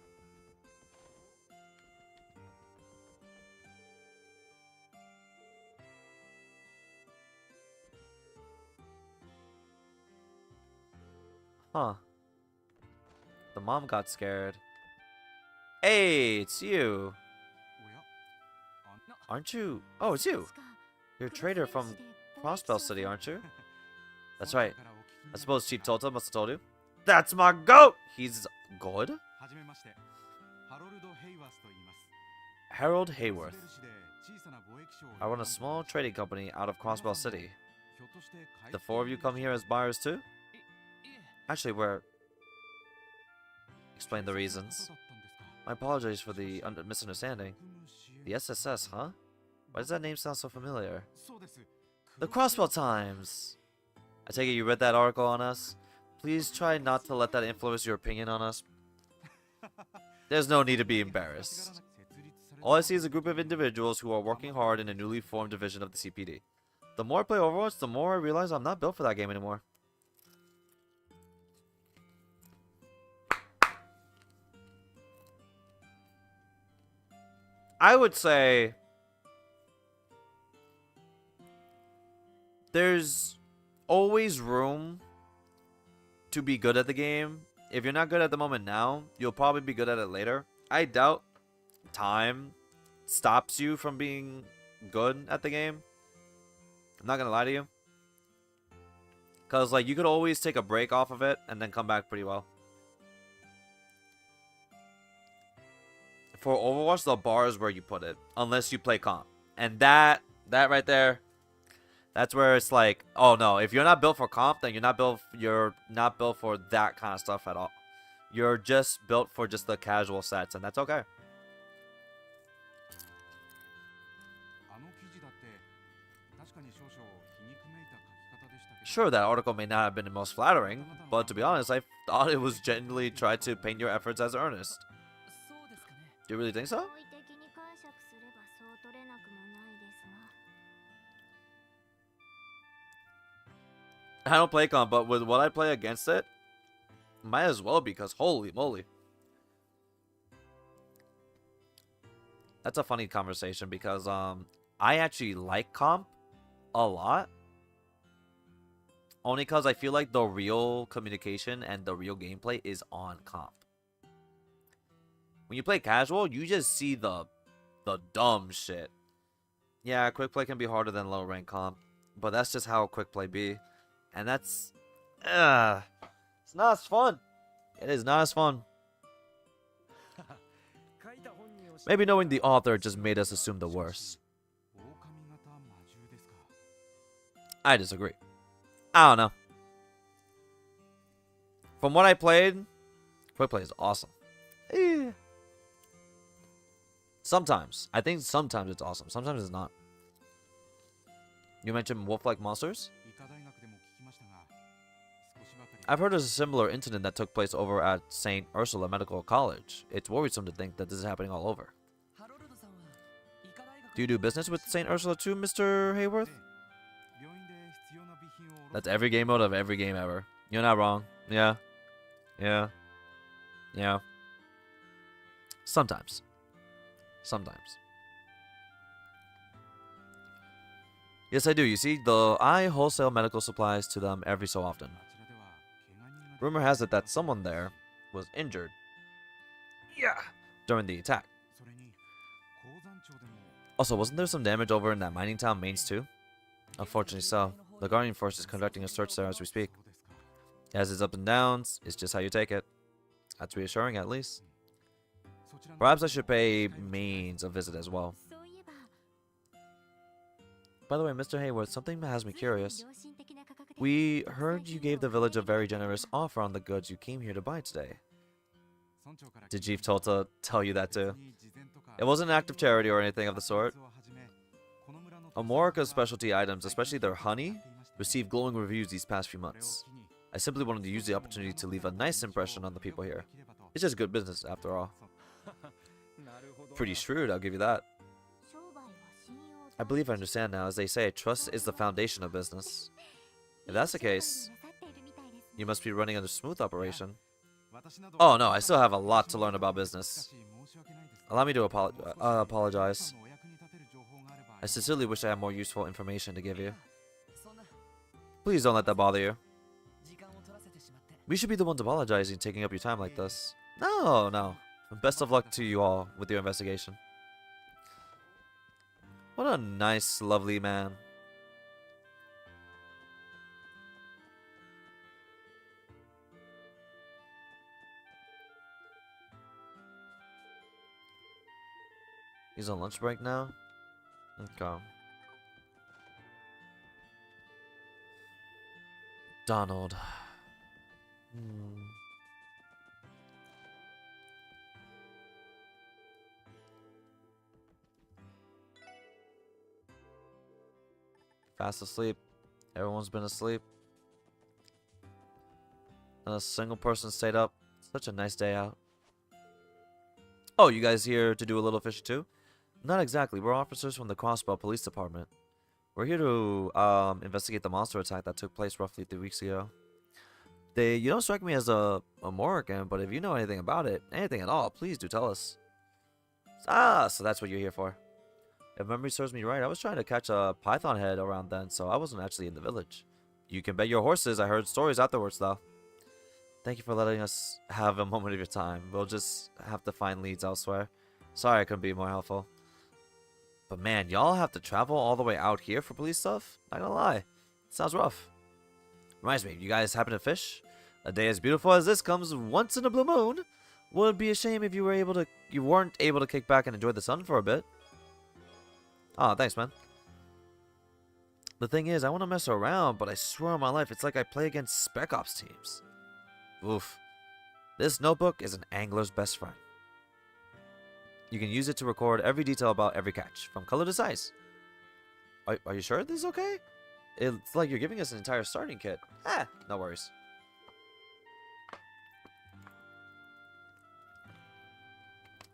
Huh. The mom got scared. Hey, it's you. Aren't you? Oh, it's you. You're a trader from Crossbell City, aren't you? That's right. I suppose Chief Tota must have told you. That's my goat! He's good? Harold Hayworth. I run a small trading company out of Crossbell City. The 4 of you come here as buyers too? Actually, we're... Explain the reasons. My apologies for the misunderstanding. The SSS, huh? Why does that name sound so familiar? The Crossbell Times! I take it you read that article on us? Please try not to let that influence your opinion on us. There's no need to be embarrassed. All I see is a group of individuals who are working hard in a newly formed division of the CPD. The more I play Overwatch, the more I realize I'm not built for that game anymore. I would say there's always room to be good at the game. If you're not good at the moment now, you'll probably be good at it later. I doubt time stops you from being good at the game. I'm not gonna lie to you. Because, like, you could always take a break off of it and then come back pretty well. For Overwatch, the bar is where you put it. Unless you play comp. And that right there, that's where it's like, oh no, if you're not built for comp, then you're not built for that kind of stuff at all. You're just built for just the casual sets, and that's okay. Sure, that article may not have been the most flattering, but to be honest, I thought it was genuinely tried to paint your efforts as earnest. Do you really think so? I don't play comp, but with what I play against it, might as well, because holy moly. That's a funny conversation because I actually like comp a lot. Only because I feel like the real communication and the real gameplay is on comp. When you play casual, you just see the dumb shit. Yeah, quick play can be harder than low rank comp, but that's just how quick play be. And that's it's not as fun. It is not as fun. Maybe knowing the author just made us assume the worst. I disagree. I don't know. From what I played, Quick Play is awesome. Eh. Sometimes. I think sometimes it's awesome. Sometimes it's not. You mentioned wolf-like monsters? I've heard of a similar incident that took place over at St. Ursula Medical College. It's worrisome to think that this is happening all over. Do you do business with St. Ursula too, Mr. Hayworth? That's every game mode of every game ever. You're not wrong. Yeah. Yeah. Yeah. Sometimes. Sometimes. Yes, I do. You see, I wholesale medical supplies to them every so often. Rumor has it that someone there was injured. Yeah. During the attack. Also, wasn't there some damage over in that mining town, Mainz, too? Unfortunately so. The Guardian Force is conducting a search there as we speak. It has its ups and downs. It's just how you take it. That's reassuring, at least. Perhaps I should pay Mainz a visit as well. By the way, Mr. Hayworth, something has me curious. We heard you gave the village a very generous offer on the goods you came here to buy today. Did Chief Tota tell you that too? It wasn't an act of charity or anything of the sort. Amorica's specialty items, especially their honey, received glowing reviews these past few months. I simply wanted to use the opportunity to leave a nice impression on the people here. It's just good business, after all. Pretty shrewd, I'll give you that. I believe I understand now. As they say, trust is the foundation of business. If that's the case, you must be running a smooth operation. Oh no, I still have a lot to learn about business. Allow me to apologize. I sincerely wish I had more useful information to give you. Please don't let that bother you. We should be the ones apologizing, taking up your time like this. No, no. Best of luck to you all with your investigation. What a nice, lovely man. He's on lunch break now? Okay. Donald. Fast asleep. Everyone's been asleep. Not a single person stayed up. Such a nice day out. Oh, you guys here to do a little fishing too? Not exactly. We're officers from the Crossbow Police Department. We're here to investigate the monster attack that took place roughly 3 weeks ago. You don't strike me as a Morrigan, but if you know anything about it, anything at all, please do tell us. Ah, so that's what you're here for. If memory serves me right, I was trying to catch a python head around then, so I wasn't actually in the village. You can bet your horses I heard stories afterwards, though. Thank you for letting us have a moment of your time. We'll just have to find leads elsewhere. Sorry I couldn't be more helpful. But man, y'all have to travel all the way out here for police stuff? Not gonna lie. Sounds rough. Reminds me, you guys happen to fish? A day as beautiful as this comes once in a blue moon. Would be a shame if you weren't able to kick back and enjoy the sun for a bit. Oh, thanks, man. The thing is, I want to mess around, but I swear on my life, it's like I play against Spec Ops teams. Oof. This notebook is an angler's best friend. You can use it to record every detail about every catch, from color to size. Are you sure this is okay? It's like you're giving us an entire starting kit. Ah, no worries.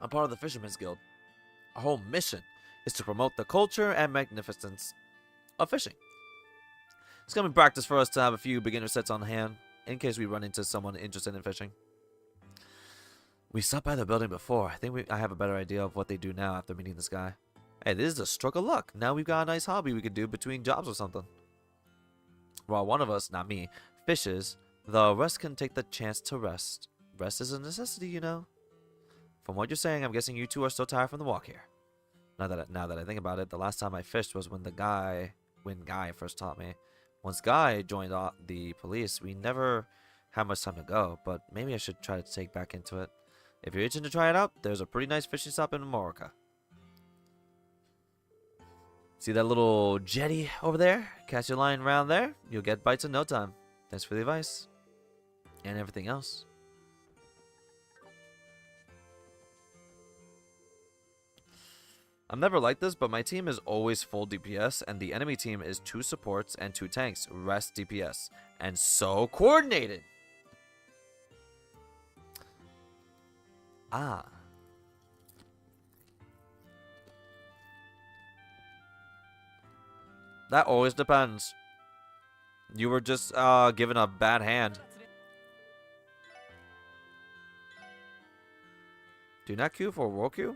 I'm part of the Fisherman's Guild. Our whole mission is to promote the culture and magnificence of fishing. It's gonna be practice for us to have a few beginner sets on hand, in case we run into someone interested in fishing. We stopped by the building before. I think I have a better idea of what they do now after meeting this guy. Hey, this is a stroke of luck. Now we've got a nice hobby we could do between jobs or something. While one of us, not me, fishes, the rest can take the chance to rest. Rest is a necessity, you know. From what you're saying, I'm guessing you two are still tired from the walk here. Now that I think about it, the last time I fished was when Guy first taught me. Once Guy joined the police, we never had much time to go, but maybe I should try to take back into it. If you're itching to try it out, there's a pretty nice fishing stop in Morica. See that little jetty over there? Cast your line around there, you'll get bites in no time. Thanks for the advice. And everything else. I'm never like this, but my team is always full DPS, and the enemy team is 2 supports and 2 tanks, rest DPS. And so coordinated! Ah. That always depends. You were just given a bad hand. Do not queue for world queue?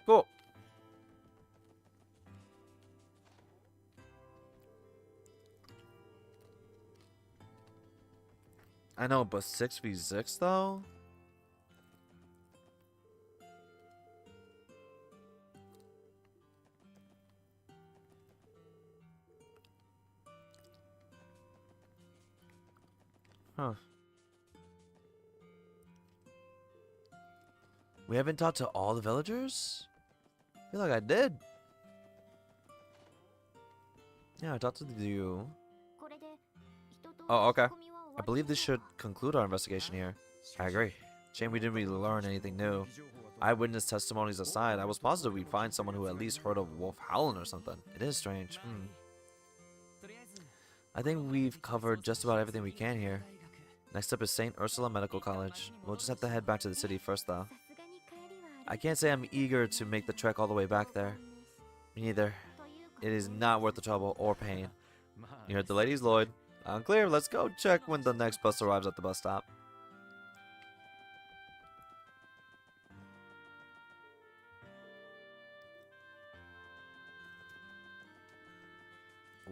Cool. I know, but 6v6 though? Huh. We haven't talked to all the villagers? I feel like I did. Yeah, I talked to you. Oh, okay. I believe this should conclude our investigation here. I agree. Shame we didn't really learn anything new. Eyewitness testimonies aside, I was positive we'd find someone who at least heard of Wolf howling or something. It is strange. I think we've covered just about everything we can here. Next up is St. Ursula Medical College. We'll just have to head back to the city first, though. I can't say I'm eager to make the trek all the way back there. Me neither. It is not worth the trouble or pain. You heard the ladies, Lloyd. Unclear. Let's go check when the next bus arrives at the bus stop.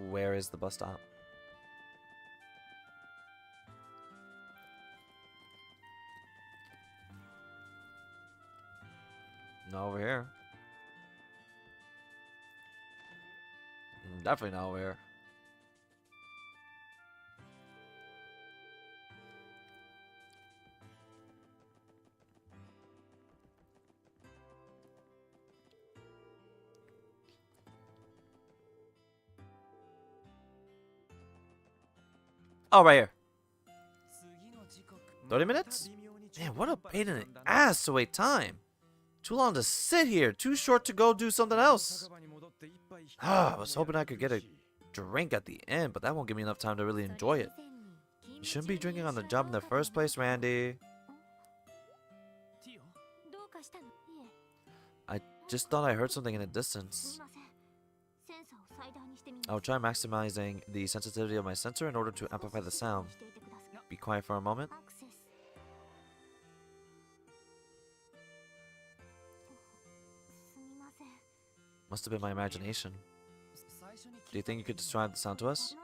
Where is the bus stop? Not over here. Definitely not over here. Oh, right here. 30 minutes? Man, what a pain in the ass to wait time. Too long to sit here. Too short to go do something else. I was hoping I could get a drink at the end, but that won't give me enough time to really enjoy it. You shouldn't be drinking on the job in the first place, Randy. I just thought I heard something in the distance. I'll try maximizing the sensitivity of my sensor in order to amplify the sound. Be quiet for a moment. Must have been my imagination. Do you think you could describe the sound to us?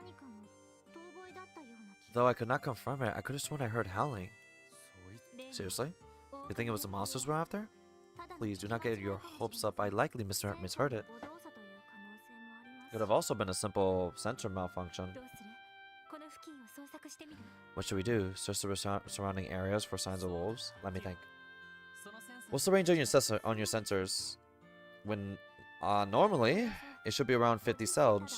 Though I could not confirm it, I could have sworn I heard howling. Seriously? You think it was the monsters we're after? Please do not get your hopes up. I likely misheard it. It could have also been a simple sensor malfunction. What should we do? Search the surrounding areas for signs of wolves? Let me think. What's the range on your sensors? When normally it should be around 50 Selge.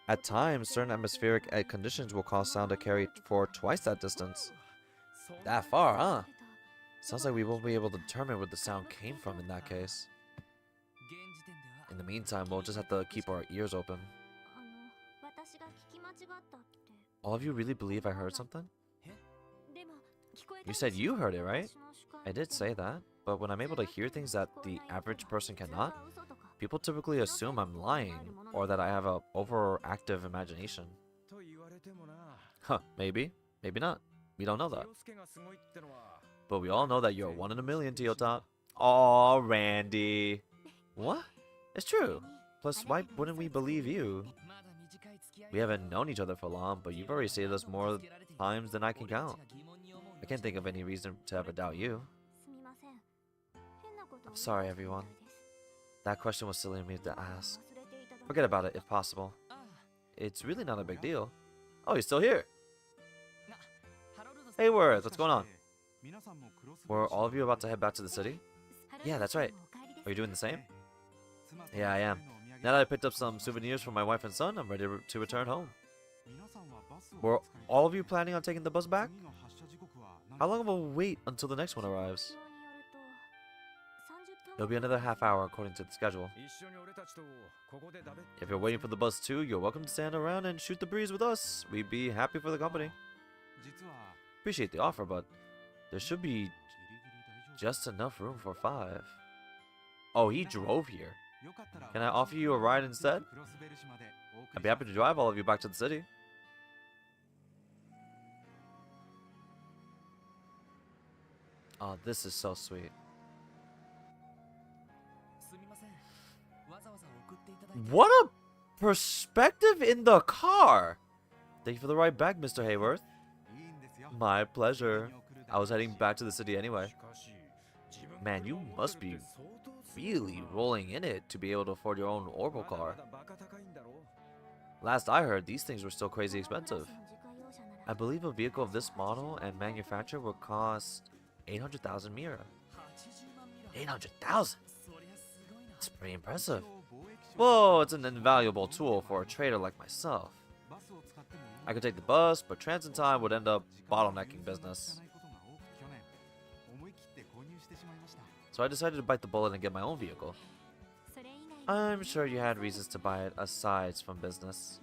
At times, certain atmospheric conditions will cause sound to carry for twice that distance. That far, huh? Sounds like we won't be able to determine where the sound came from in that case. In the meantime, we'll just have to keep our ears open. All of you really believe I heard something? You said you heard it, right? I did say that, but when I'm able to hear things that the average person cannot, people typically assume I'm lying, or that I have an overactive imagination. Huh, maybe. Maybe not. We don't know that. But we all know that you're 1 in a million, Teotop. Aw, Randy. What? It's true. Plus, why wouldn't we believe you? We haven't known each other for long, but you've already saved us more times than I can count. I can't think of any reason to ever doubt you. I'm sorry, everyone. That question was silly of me to ask. Forget about it, if possible. It's really not a big deal. Oh, he's still here. Hey, Worth, what's going on? Were all of you about to head back to the city? Yeah, that's right. Are you doing the same? Yeah, I am. Now that I picked up some souvenirs for my wife and son, I'm ready to return home. Were all of you planning on taking the bus back? How long will we wait until the next one arrives? It'll be another half hour according to the schedule. If you're waiting for the bus too, you're welcome to stand around and shoot the breeze with us. We'd be happy for the company. Appreciate the offer, but there should be just enough room for 5. Oh, he drove here. Can I offer you a ride instead? I'd be happy to drive all of you back to the city. Oh, this is so sweet. What a perspective in the car! Thank you for the ride back, Mr. Hayworth. My pleasure. I was heading back to the city anyway. Man, you must be really rolling in it to be able to afford your own Orbital car. Last I heard, these things were still crazy expensive. I believe a vehicle of this model and manufacture will cost 800,000 Mira. 800,000? That's pretty impressive. Whoa, it's an invaluable tool for a trader like myself. I could take the bus, but transit time would end up bottlenecking business. So I decided to bite the bullet and get my own vehicle. I'm sure you had reasons to buy it aside from business.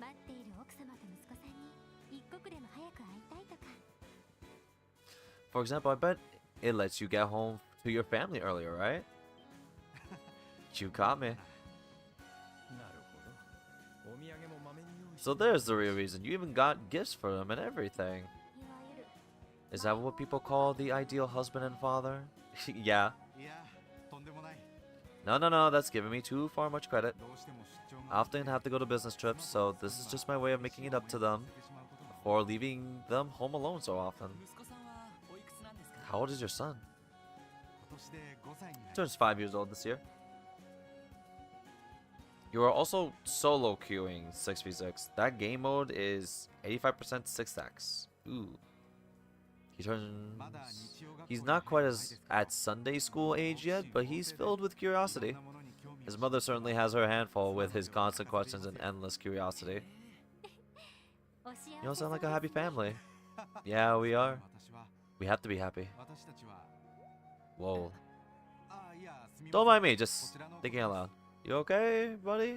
For example, I bet it lets you get home to your family earlier, right? You caught me. So there's the real reason. You even got gifts for them and everything. Is that what people call the ideal husband and father? Yeah. No, that's giving me too far much credit. I often have to go to business trips, so this is just my way of making it up to them for leaving them home alone so often. How old is your son? Turns 5 years old this year. You are also solo queuing 6v6. That game mode is 85% 6x. Ooh. He's not quite as at Sunday school age yet, but he's filled with curiosity. His mother certainly has her handful with his constant questions and endless curiosity. You don't sound like a happy family. Yeah, we are. We have to be happy. Whoa. Don't mind me, just thinking out loud. You okay, buddy?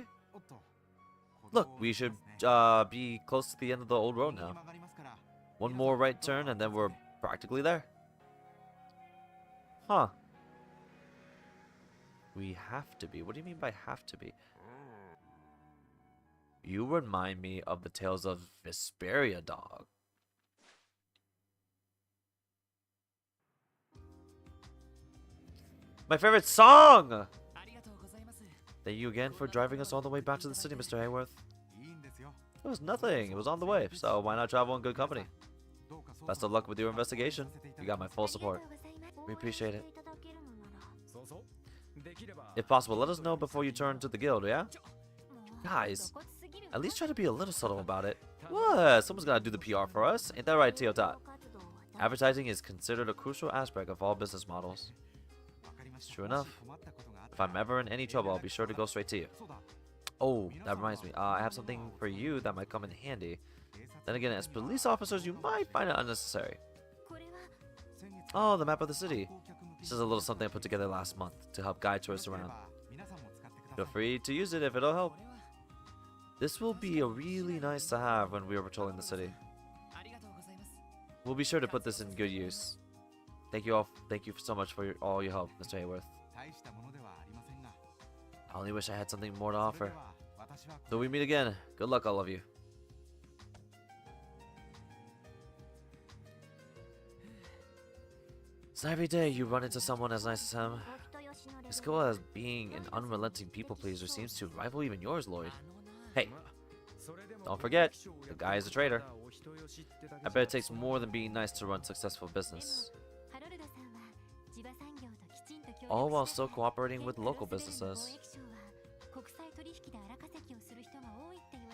Look, we should be close to the end of the old road now. One more right turn and then we're practically there. Huh. We have to be. What do you mean by have to be? You remind me of the tales of Vesperia, dog. My favorite song! Thank you again for driving us all the way back to the city, Mr. Hayworth. It was nothing. It was on the way, so why not travel in good company? Best of luck with your investigation. You got my full support. We appreciate it. If possible, let us know before you turn to the guild, yeah? Guys, at least try to be a little subtle about it. What? Someone's gotta do the PR for us. Ain't that right, Teotat? Advertising is considered a crucial aspect of all business models. It's true enough. If I'm ever in any trouble, I'll be sure to go straight to you. Oh, that reminds me. I have something for you that might come in handy. Then again, as police officers, you might find it unnecessary. Oh, the map of the city. This is a little something I put together last month to help guide tourists around. Feel free to use it if it'll help. This will be a really nice to have when we are patrolling the city. We'll be sure to put this in good use. Thank you so much for all your help, Mr. Hayworth. I only wish I had something more to offer. Till we meet again, good luck all of you. So every day you run into someone as nice as him. His skill as being an unrelenting people pleaser seems to rival even yours, Lloyd. Hey, Don't forget, the guy is a traitor. I bet it takes more than being nice to run successful business. All while still cooperating with local businesses.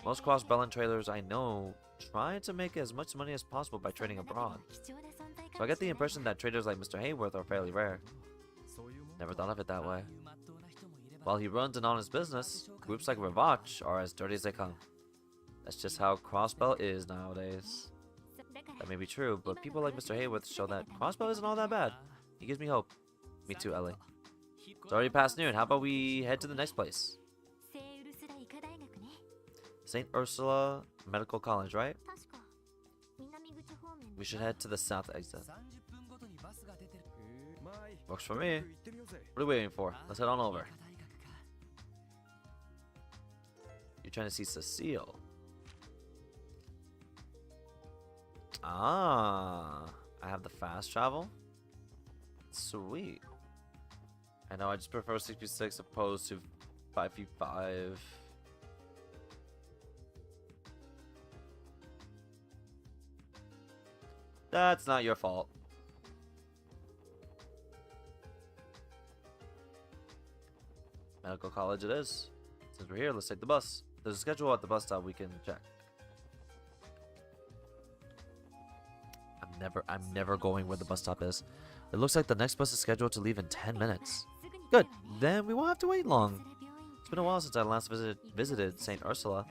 Most cross-Bellan traders I know try to make as much money as possible by trading abroad. So I get the impression that traders like Mr. Hayworth are fairly rare. Never thought of it that way. While he runs an honest business, groups like Ravach are as dirty as they come. That's just how Crossbell is nowadays. That may be true, but people like Mr. Hayworth show that Crossbell isn't all that bad. He gives me hope. Me too, Ellie. It's already past noon. How about we head to the next place? St. Ursula Medical College, right? We should head to the south exit. Works for me. What are we waiting for? Let's head on over. You're trying to see Cecile. Ah, I have the fast travel. Sweet. I know, I just prefer 6v6 opposed to 5v5. That's not your fault. Medical college it is. Since we're here, let's take the bus. There's a schedule at the bus stop we can check. I'm never going where the bus stop is. It looks like the next bus is scheduled to leave in 10 minutes. Good. Then we won't have to wait long. It's been a while since I last visited St. Ursula.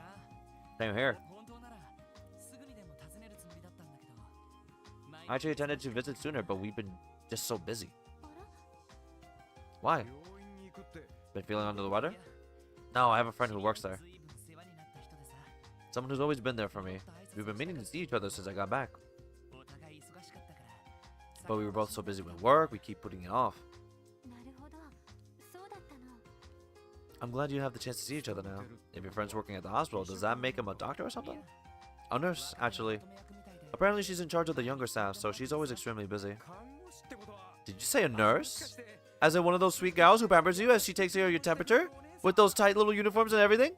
Same here. I actually intended to visit sooner, but we've been just so busy. Why? Been feeling under the weather? No, I have a friend who works there. Someone who's always been there for me. We've been meaning to see each other since I got back. But we were both so busy with work, we keep putting it off. I'm glad you have the chance to see each other now. If your friend's working at the hospital, does that make him a doctor or something? A nurse, actually. Apparently she's in charge of the younger staff, so she's always extremely busy. Did you say a nurse? As in one of those sweet gals who pampers you as she takes care of your temperature? With those tight little uniforms and everything?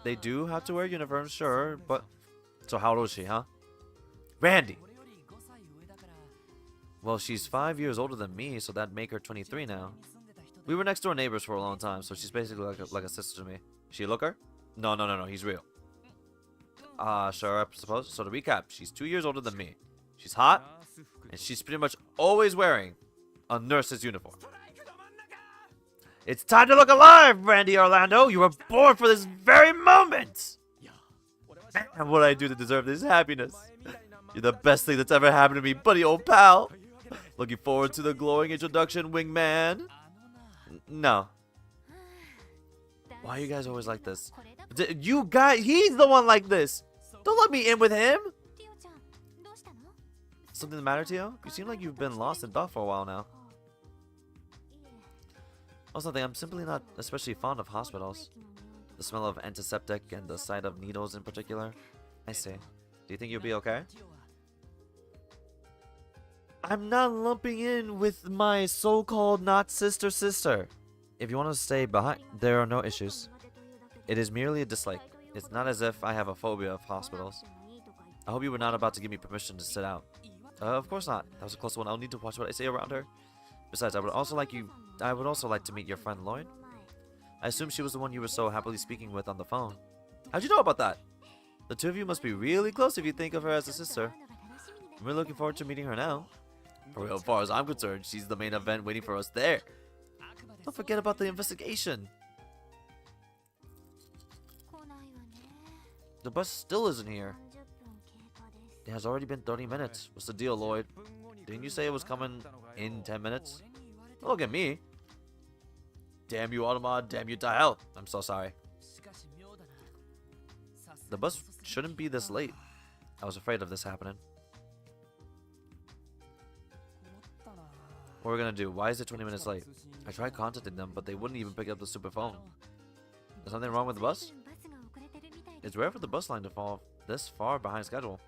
They do have to wear uniforms, sure, but... So how old is she, huh? Randy! Well, she's 5 years older than me, so that'd make her 23 now. We were next door neighbors for a long time, so she's basically like a sister to me. She a looker? No, he's real. Sure, I suppose. So to recap, she's 2 years older than me. She's hot, and she's pretty much always wearing a nurse's uniform. It's time to look alive, Randy Orlando! You were born for this very moment! Man, what I do to deserve this happiness? You're the best thing that's ever happened to me, buddy old pal! Looking forward to the glowing introduction, wingman. No. Why are you guys always like this? You guys, he's the one like this. Don't let me in with him. Something the matter, Tio? You seem like you've been lost in thought for a while now. Oh, something. I'm simply not especially fond of hospitals. The smell of antiseptic and the sight of needles in particular. I see. Do you think you'll be okay? I'm not lumping in with my so-called not sister. If you want to stay behind, there are no issues. It is merely a dislike. It's not as if I have a phobia of hospitals. I hope you were not about to give me permission to sit out. Of course not. That was a close one. I'll need to watch what I say around her. Besides, I would also like to meet your friend Lloyd. I assume she was the one you were so happily speaking with on the phone. How'd you know about that? The two of you must be really close if you think of her as a sister. I'm really looking forward to meeting her now. For real, as far as I'm concerned, she's the main event waiting for us there. Don't forget about the investigation. The bus still isn't here. It has already been 30 minutes. What's the deal, Lloyd? Didn't you say it was coming in 10 minutes? Don't look at me. Damn you, Automod. Damn you to hell. I'm so sorry. The bus shouldn't be this late. I was afraid of this happening. What are we gonna do? Why is it 20 minutes late? I tried contacting them, but they wouldn't even pick up the stupid phone. Is something wrong with the bus? It's rare for the bus line to fall this far behind schedule.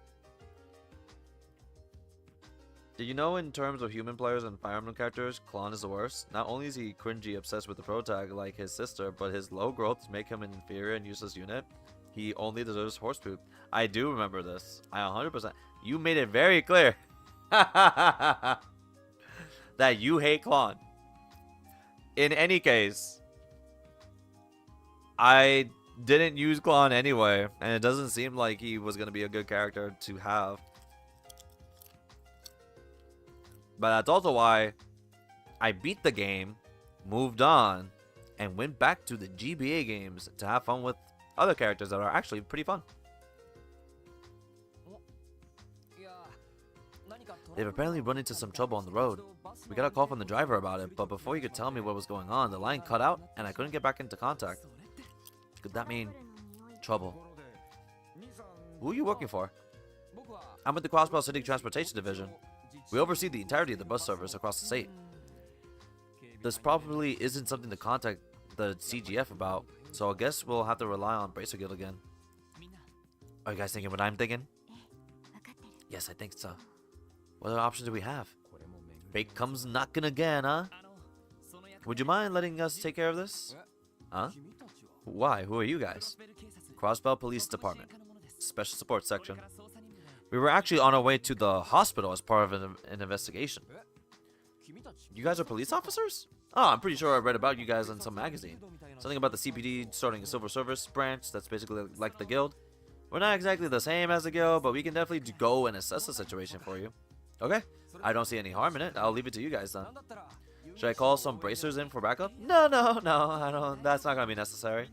Did you know in terms of human players and Fire Emblem characters, Klon is the worst? Not only is he cringy obsessed with the protag like his sister, but his low growths make him an inferior and useless unit. He only deserves horse poop. I do remember this. I 100%. You made it very clear that you hate Klon. In any case, I didn't use Klon anyway, and it doesn't seem like he was going to be a good character to have. But that's also why I beat the game, moved on, and went back to the GBA games to have fun with other characters that are actually pretty fun. They've apparently run into some trouble on the road. We got a call from the driver about it, but before he could tell me what was going on, the line cut out and I couldn't get back into contact. Could that mean trouble? Who are you working for? I'm with the Crossbell City Transportation Division. We oversee the entirety of the bus service across the state. This probably isn't something to contact the CGF about, so I guess we'll have to rely on Bracer Guild again. Are you guys thinking what I'm thinking? Yes, I think so. What other options do we have? Fate comes knocking again, huh? Would you mind letting us take care of this? Huh? Why? Who are you guys? Crossbell Police Department. Special Support Section. We were actually on our way to the hospital as part of an investigation. You guys are police officers? Oh, I'm pretty sure I read about you guys in some magazine. Something about the CPD starting a civil service branch that's basically like the guild. We're not exactly the same as the guild, but we can definitely go and assess the situation for you. Okay, I don't see any harm in it. I'll leave it to you guys then. Should I call some bracers in for backup? No, I don't. That's not gonna be necessary.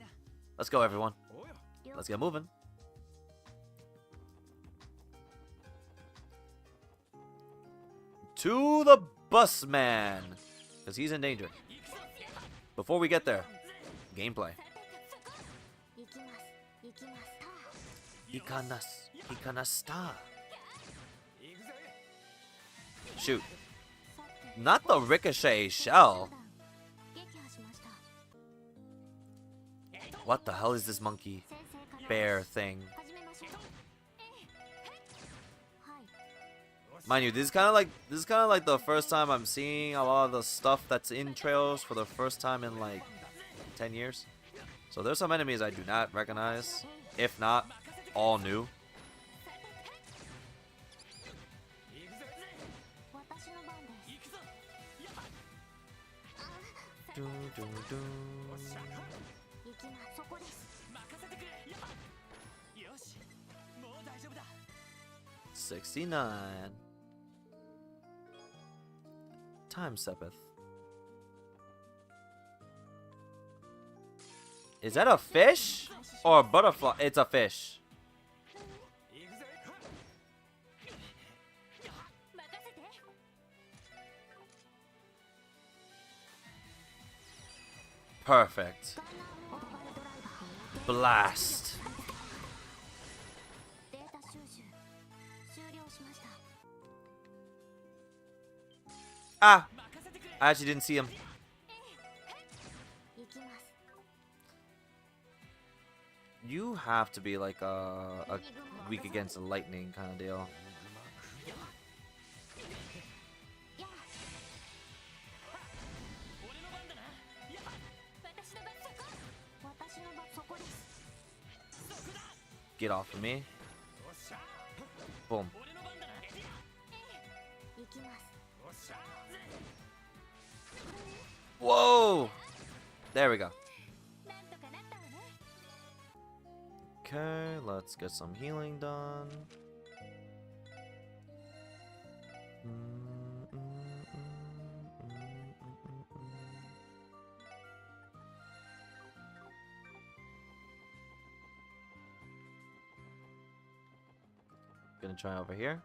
Let's go, everyone. Let's get moving. To the bus man, because he's in danger. Before we get there, gameplay. Ikanasta. Shoot. Not the ricochet shell. What the hell is this monkey bear thing? Mind you, this is kind of like the first time I'm seeing a lot of the stuff that's in trailers for the first time in like 10 years. So there's some enemies I do not recognize, if not all new. Do, do, do. 69. Time Sepith. Is that a fish or a butterfly? It's a fish. Perfect. Blast. Ah! I actually didn't see him. You have to be like a weak against the lightning kind of deal. Get off of me. Boom. Whoa! There we go. Okay, let's get some healing done. Gonna try over here.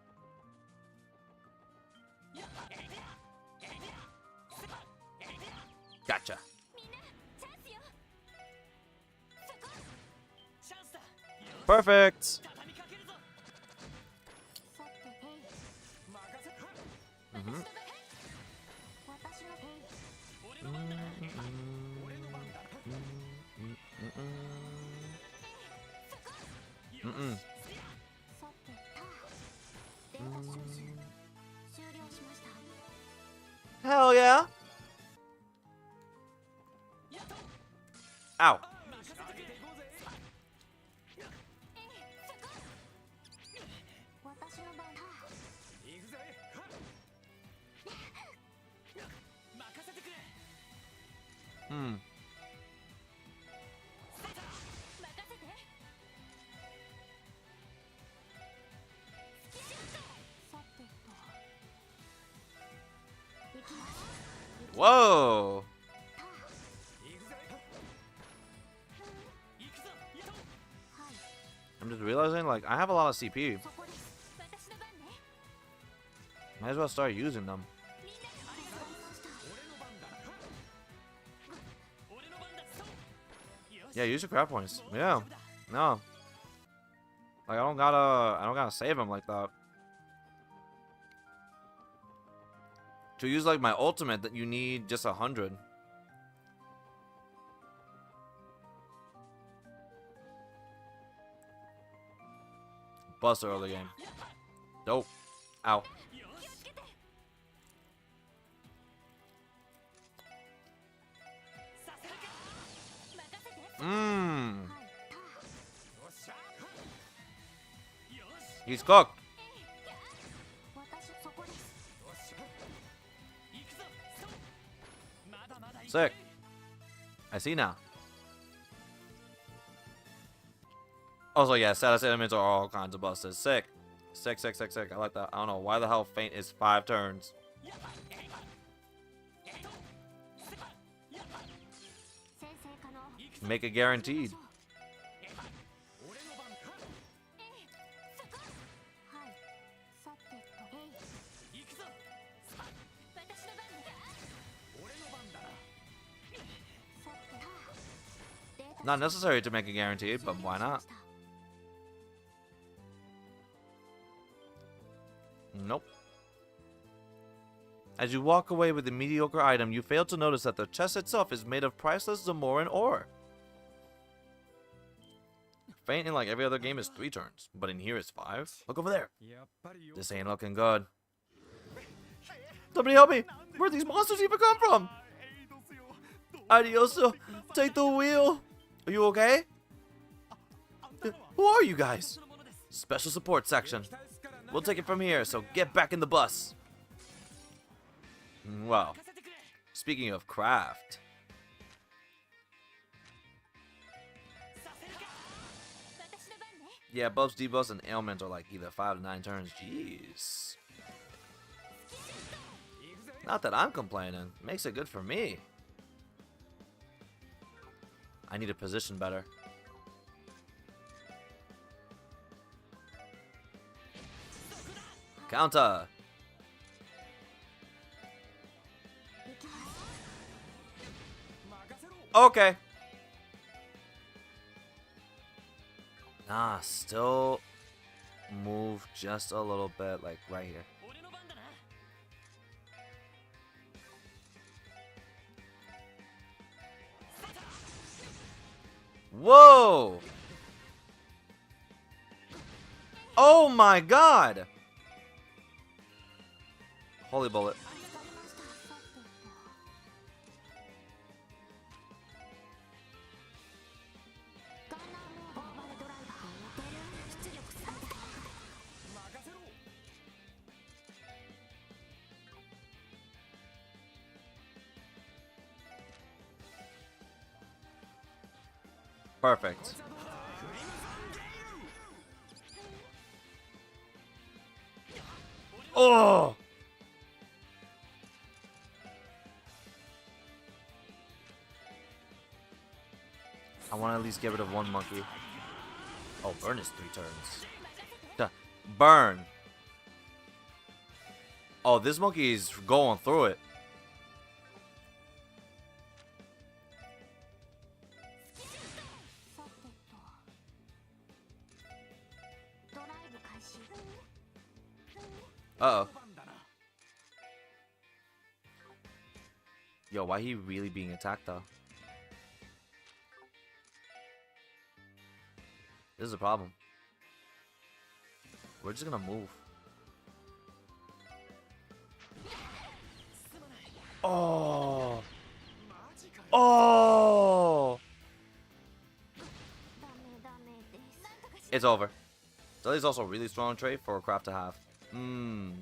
Gotcha. Perfect. Hell yeah. Ow. Whoa! I'm just realizing, like, I have a lot of CP. Might as well start using them. Yeah, use your craft points. Yeah. No. Like, I don't gotta save them like that. To use, like, my ultimate, that you need just 100. Bust early game. Nope. Ow. Mmm. He's cooked. Sick. I see now. Also, yeah, status elements are all kinds of busted. Sick. Sick, sick, sick, sick. I like that. I don't know why the hell Feint is 5 turns. Make it guaranteed. Not necessary to make it guaranteed, but why not? Nope. As you walk away with the mediocre item, you fail to notice that the chest itself is made of priceless Zamoran ore. Feint in like every other game is 3 turns, but in here it's 5. Look over there. This ain't looking good. Somebody help me! Where'd these monsters even come from? Adioso, take the wheel. Are you okay? Who are you guys? Special support section. We'll take it from here, so get back in the bus. Well, speaking of craft. Yeah, buffs, debuffs, and ailments are like either 5 to 9 turns. Jeez. Not that I'm complaining. Makes it good for me. I need to position better. Counter. Okay. Nah, still move just a little bit, like right here. Whoa! Oh my god! Holy bullet. Perfect. Oh! I want to at least get rid of one monkey. Oh, burn is 3 turns. Duh. Burn. Oh, this monkey is going through it. Uh-oh. Yo, why he really being attacked though? This is a problem. We're just gonna move. Oh! Oh! It's over. Zelly's also a really strong trait for a craft to have. Mmm.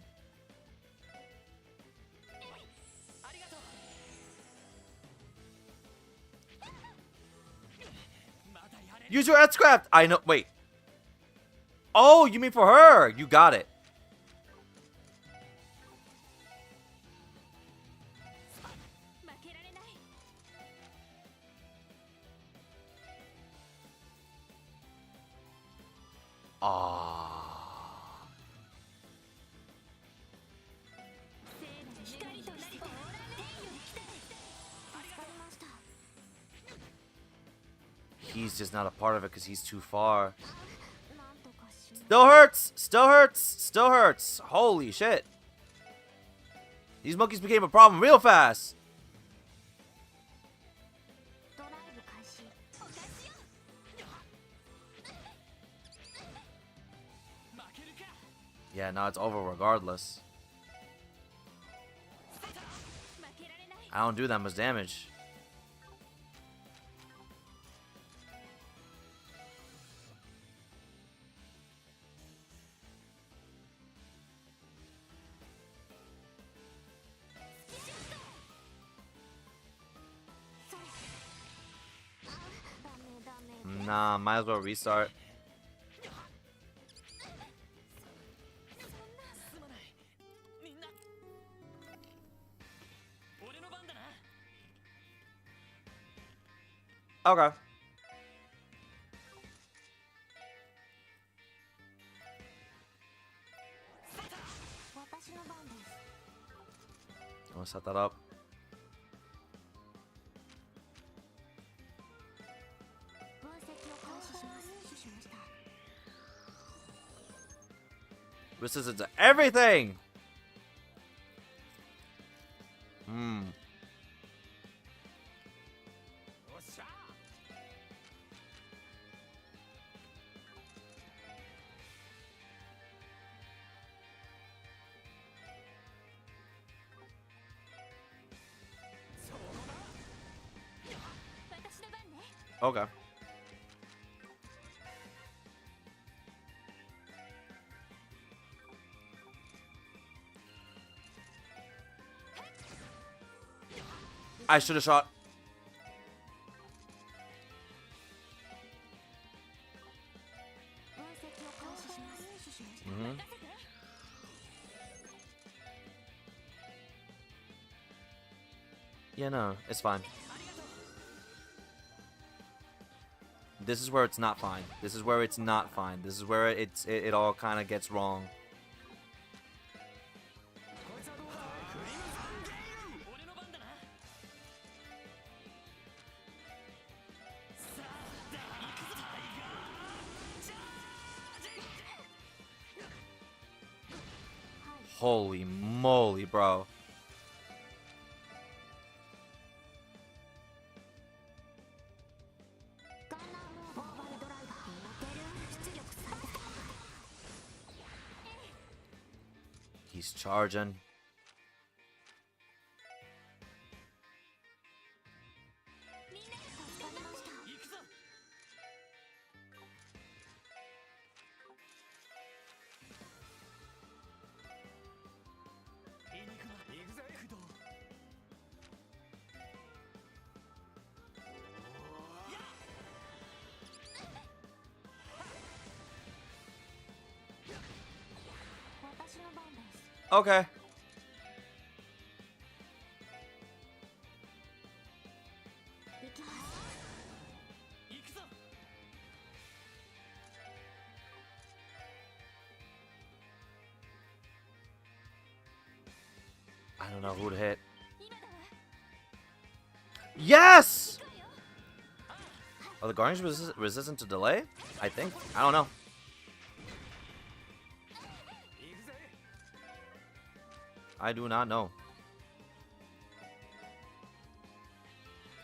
Use your Edgecraft! I know. Wait. Oh, you mean for her? You got it. Ah. He's just not a part of it because he's too far. Still hurts! Still hurts! Still hurts! Holy shit. These monkeys became a problem real fast. Yeah, now it's over regardless. I don't do that much damage. Nah, might as well restart. Okay. I'm gonna set that up. Resistance to everything! Hmm. Okay. I should have shot. Yeah, no, it's fine. This is where it's not fine. This is where it's not fine. This is where it all kind of gets wrong. Holy moly, bro. He's charging. Okay. I don't know who to hit. Yes! Are the Guardians resistant to delay? I think. I don't know. I do not know.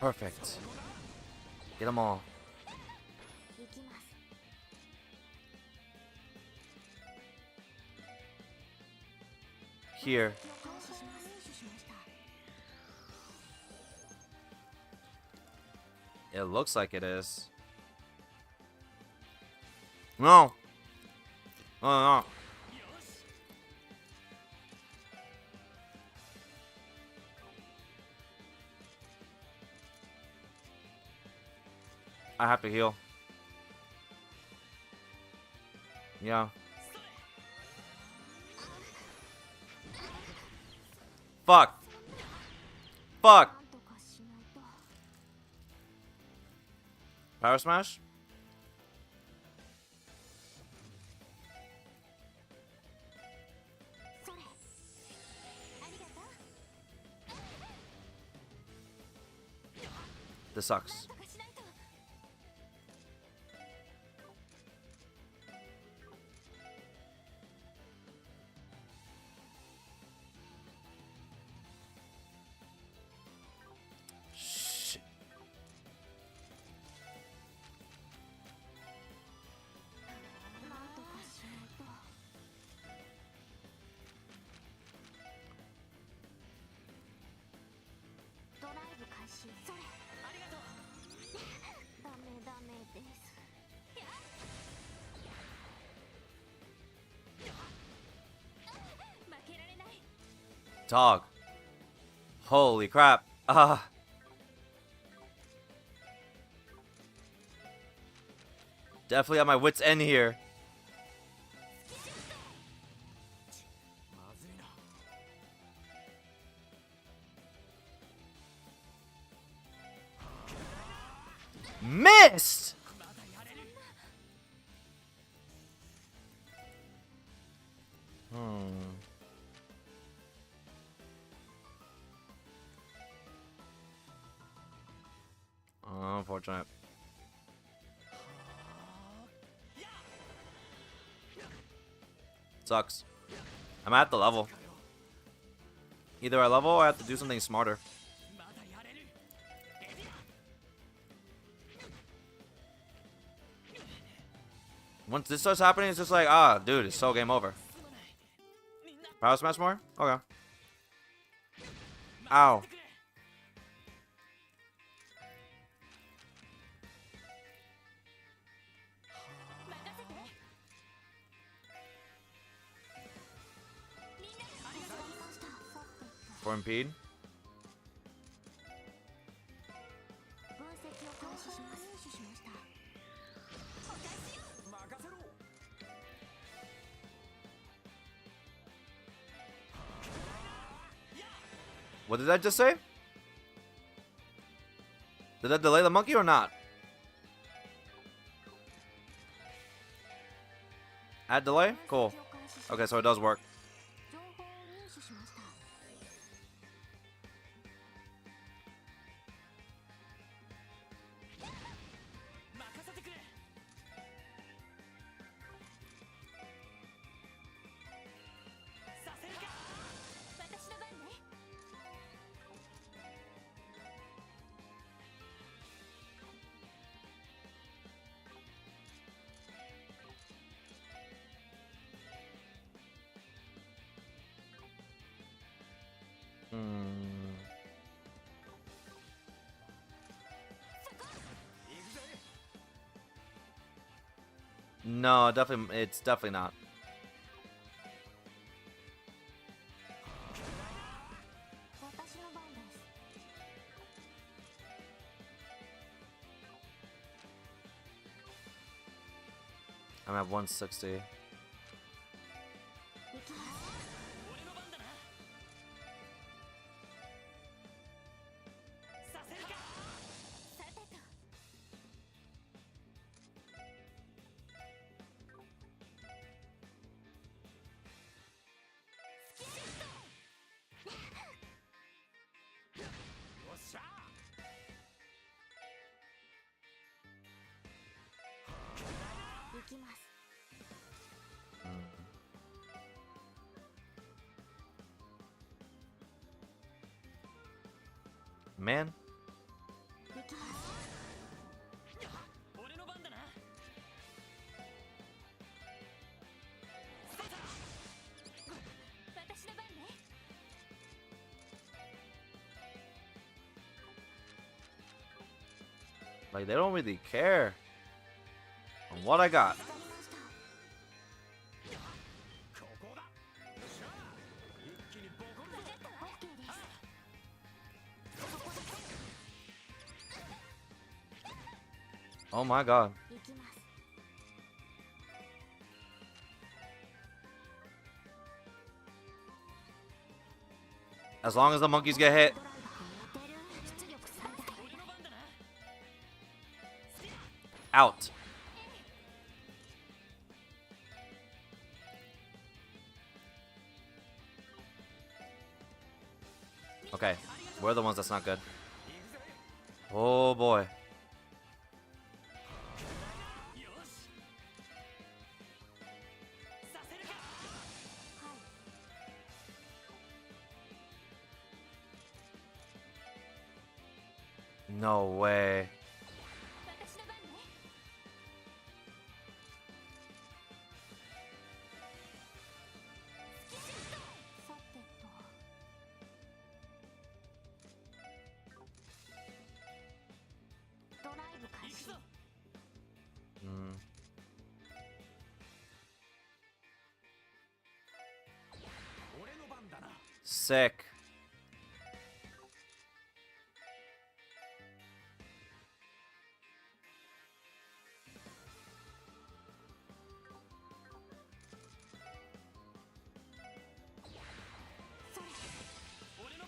Perfect. Get them all. Here. It looks like it is. No. No, no. I have to heal. Yeah. Fuck. Fuck. Power smash? This sucks. Shit. Dog. Holy crap. Definitely at my wit's end here. Missed! Unfortunate. Sucks. I'm at the level. Either I level or I have to do something smarter. Once this starts happening, it's just like, ah, dude, it's so game over. Power smash more? Okay. Ow. For impede. What did that just say? Did that delay the monkey or not? Add delay? Cool. Okay, so it does work. No, definitely, it's definitely not. I'm at 160. Man. Like, they don't really care on what I got. Oh my god. As long as the monkeys get hit. Out. Okay, we're the ones that's not good. Oh boy. No way. Mm. Sick.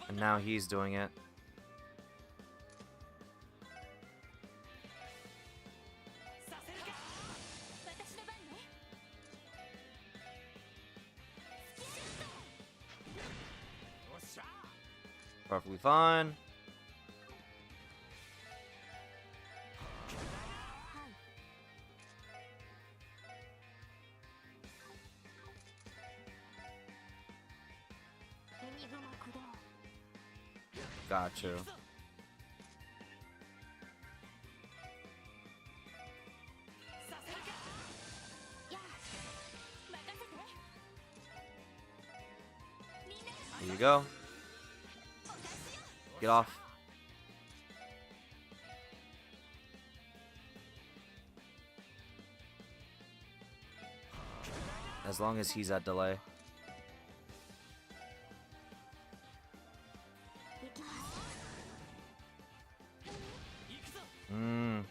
And now he's doing it. Perfectly fine. Got you. Here you go. Get off. As long as he's at delay. Mm.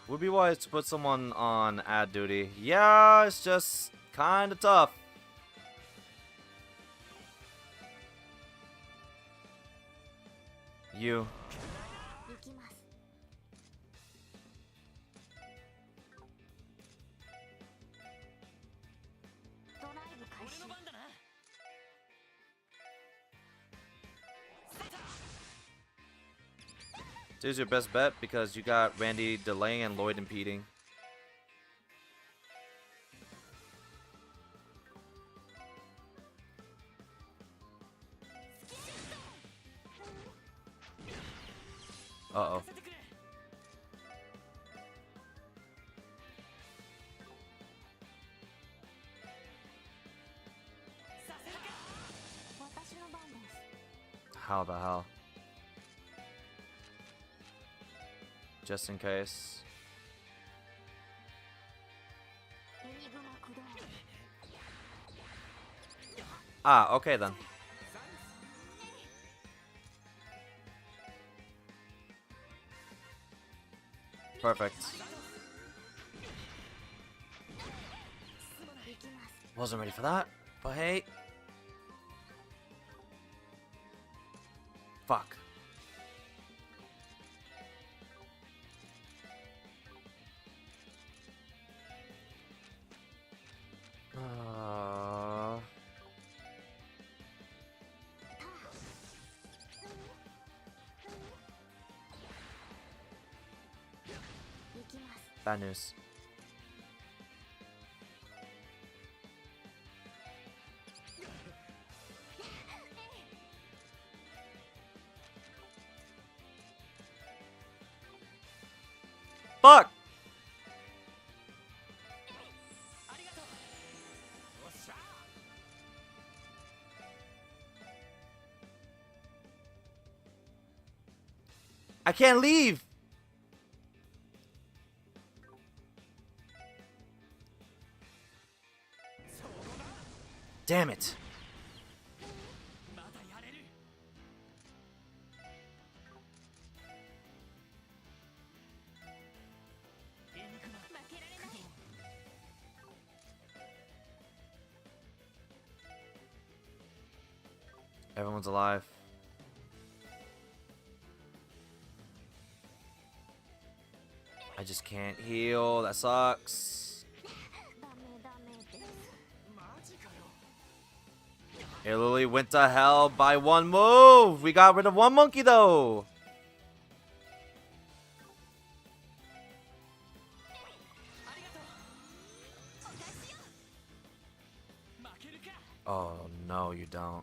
Would be wise to put someone on ad duty. Yeah, it's just kind of tough. You. This is your best bet because you got Randy delaying and Lloyd impeding. Uh-oh. How the hell? Just in case. Ah, okay then. Perfect. Wasn't ready for that, but hey. Fuck. Bad news. Fuck! I can't leave! Damn it. Everyone's alive. I just can't heal. That sucks. Illily went to hell by one move. We got rid of one monkey though. Oh no, you don't.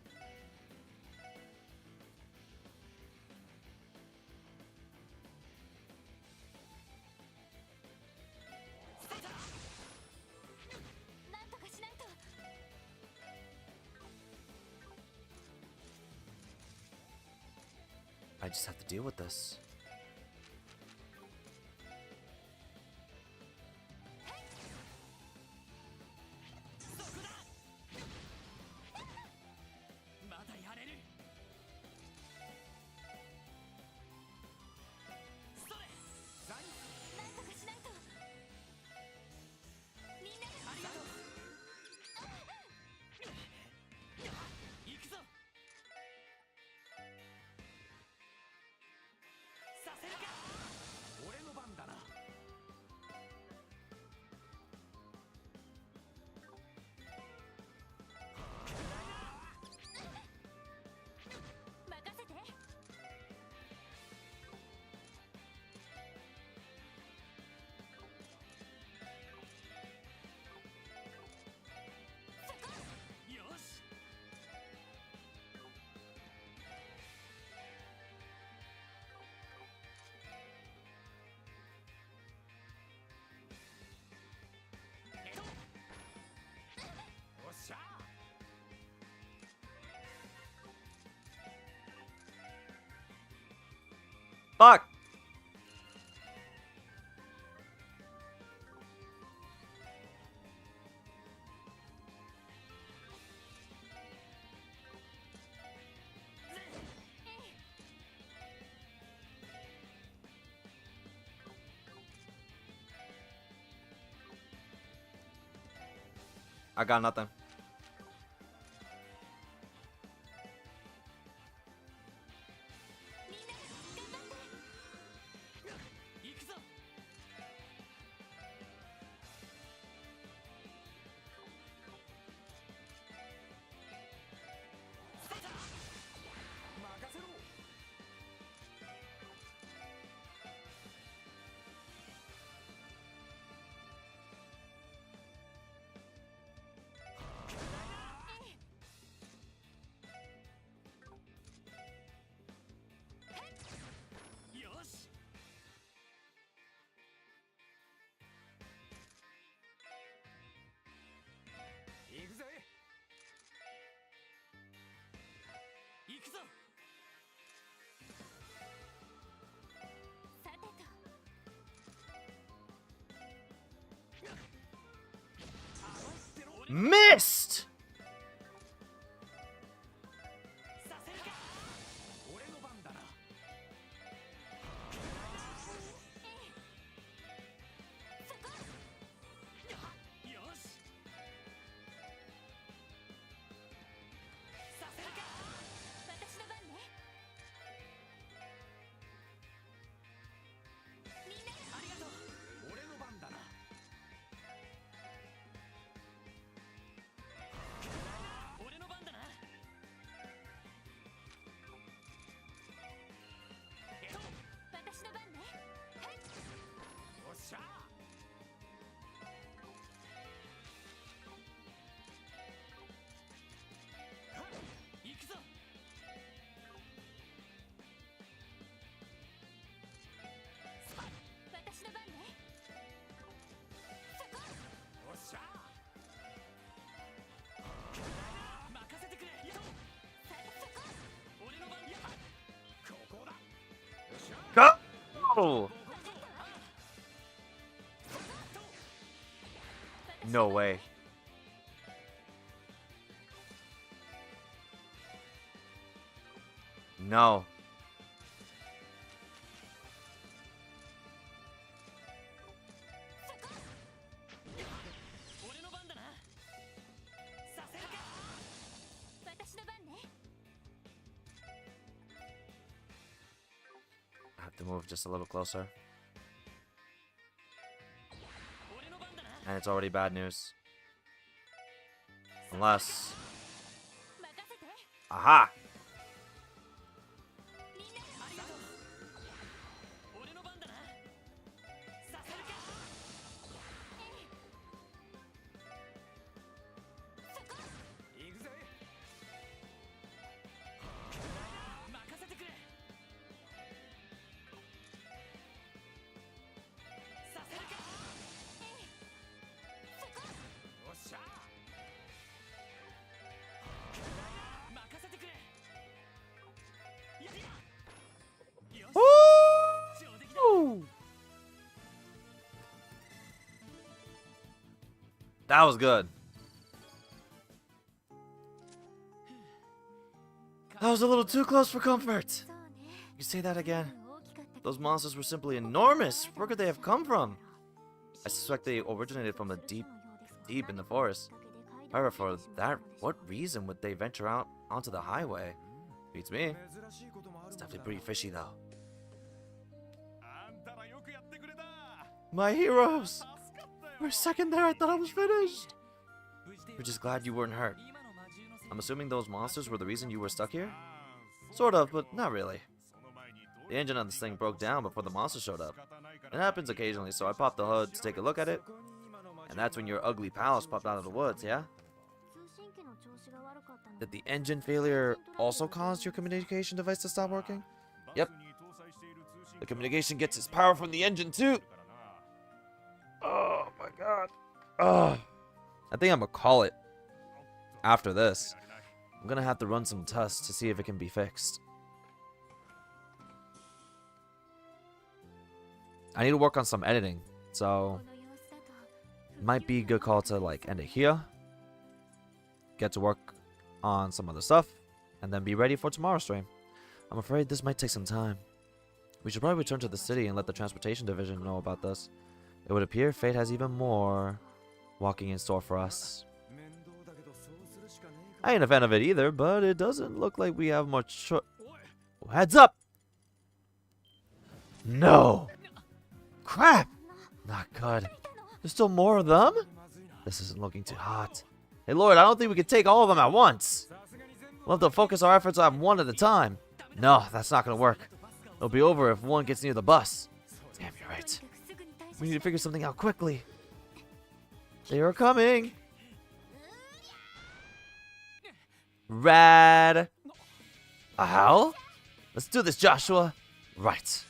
I just have to deal with this. Fuck! I got nothing. Missed! Go! No way. No. I have to move just a little closer. And it's already bad news. Unless... Aha! Woo! That was good. That was a little too close for comfort. You say that again? Those monsters were simply enormous. Where could they have come from? I suspect they originated from the deep in the forest. However, for that, what reason would they venture out onto the highway? Beats me. It's definitely pretty fishy, though. My heroes! For a second there, I thought I was finished. We're just glad you weren't hurt. I'm assuming those monsters were the reason you were stuck here? Sort of, but not really. The engine on this thing broke down before the monster showed up. It happens occasionally, so I popped the hood to take a look at it. And that's when your ugly pals popped out of the woods, yeah? Did the engine failure also cause your communication device to stop working? Yep. The communication gets its power from the engine, too! Oh my god. Ugh. I think I'm gonna call it after this. I'm gonna have to run some tests to see if it can be fixed. I need to work on some editing, so it might be a good call to like end it here, get to work on some other stuff, and then be ready for tomorrow's stream. I'm afraid this might take some time. We should probably return to the city and let the transportation division know about this. It would appear fate has even more walking in store for us. I ain't a fan of it either, but it doesn't look like we have much Heads up! No! Crap! Not good. There's still more of them? This isn't looking too hot. Hey Lloyd, I don't think we can take all of them at once. We'll have to focus our efforts on one at a time. No, that's not gonna work. It'll be over if one gets near the bus. Damn, you're right. We need to figure something out quickly. They are coming. Rad. Hell? Let's do this, Joshua. Right.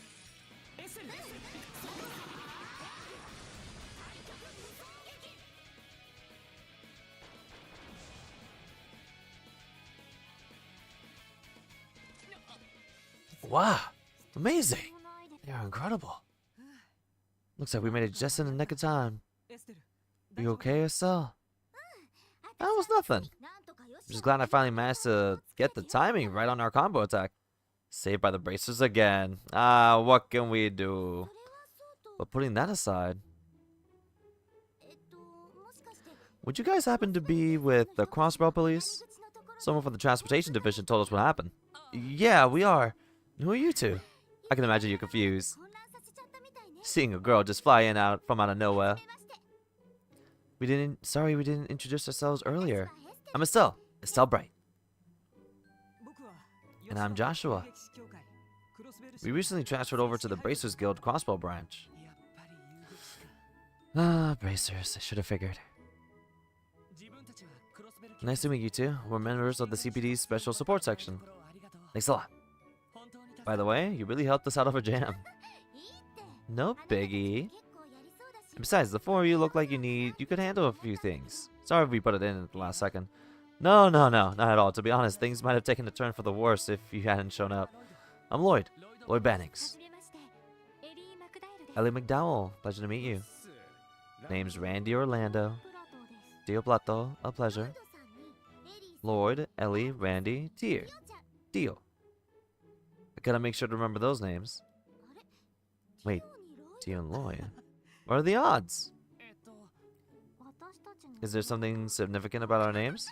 Wow. Amazing. You're incredible. Looks like we made it just in the nick of time. You okay, Estelle? That was nothing. I'm just glad I finally managed to get the timing right on our combo attack. Saved by the bracers again. Ah, what can we do? But putting that aside, would you guys happen to be with the Crossborough Police? Someone from the transportation division told us what happened. Yeah, we are. Who are you two? I can imagine you're confused. Seeing a girl just fly in from out of nowhere. Sorry we didn't introduce ourselves earlier. I'm Estelle Bright. And I'm Joshua. We recently transferred over to the Bracers Guild Crossbow branch. Ah, Bracers, I should have figured. Nice to meet you two. We're members of the CPD's Special Support Section. Thanks a lot. By the way, you really helped us out of a jam. No biggie. And besides, the four of you look like you could handle a few things. Sorry if we put it in at the last second. No, not at all. To be honest, things might have taken a turn for the worse if you hadn't shown up. I'm Lloyd Bannings. Ellie McDowell, pleasure to meet you. Name's Randy Orlando. Dio Plato, a pleasure. Lloyd, Ellie, Randy, Dio. I gotta make sure to remember those names. Wait, Dio and Lloyd. What are the odds? Is there something significant about our names?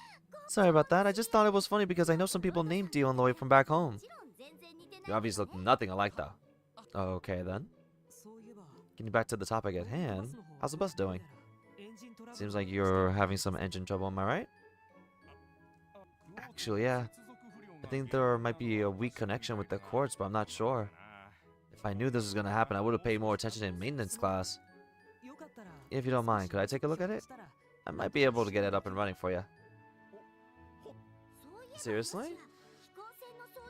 Sorry about that, I just thought it was funny because I know some people named Dio and Lloyd from back home. You obviously look nothing alike though. Okay then. Getting back to the topic at hand, how's the bus doing? Seems like you're having some engine trouble, am I right? Actually, yeah. I think there might be a weak connection with the quartz, but I'm not sure. If I knew this was gonna happen, I would have paid more attention in maintenance class. If you don't mind, could I take a look at it? I might be able to get it up and running for you. Seriously?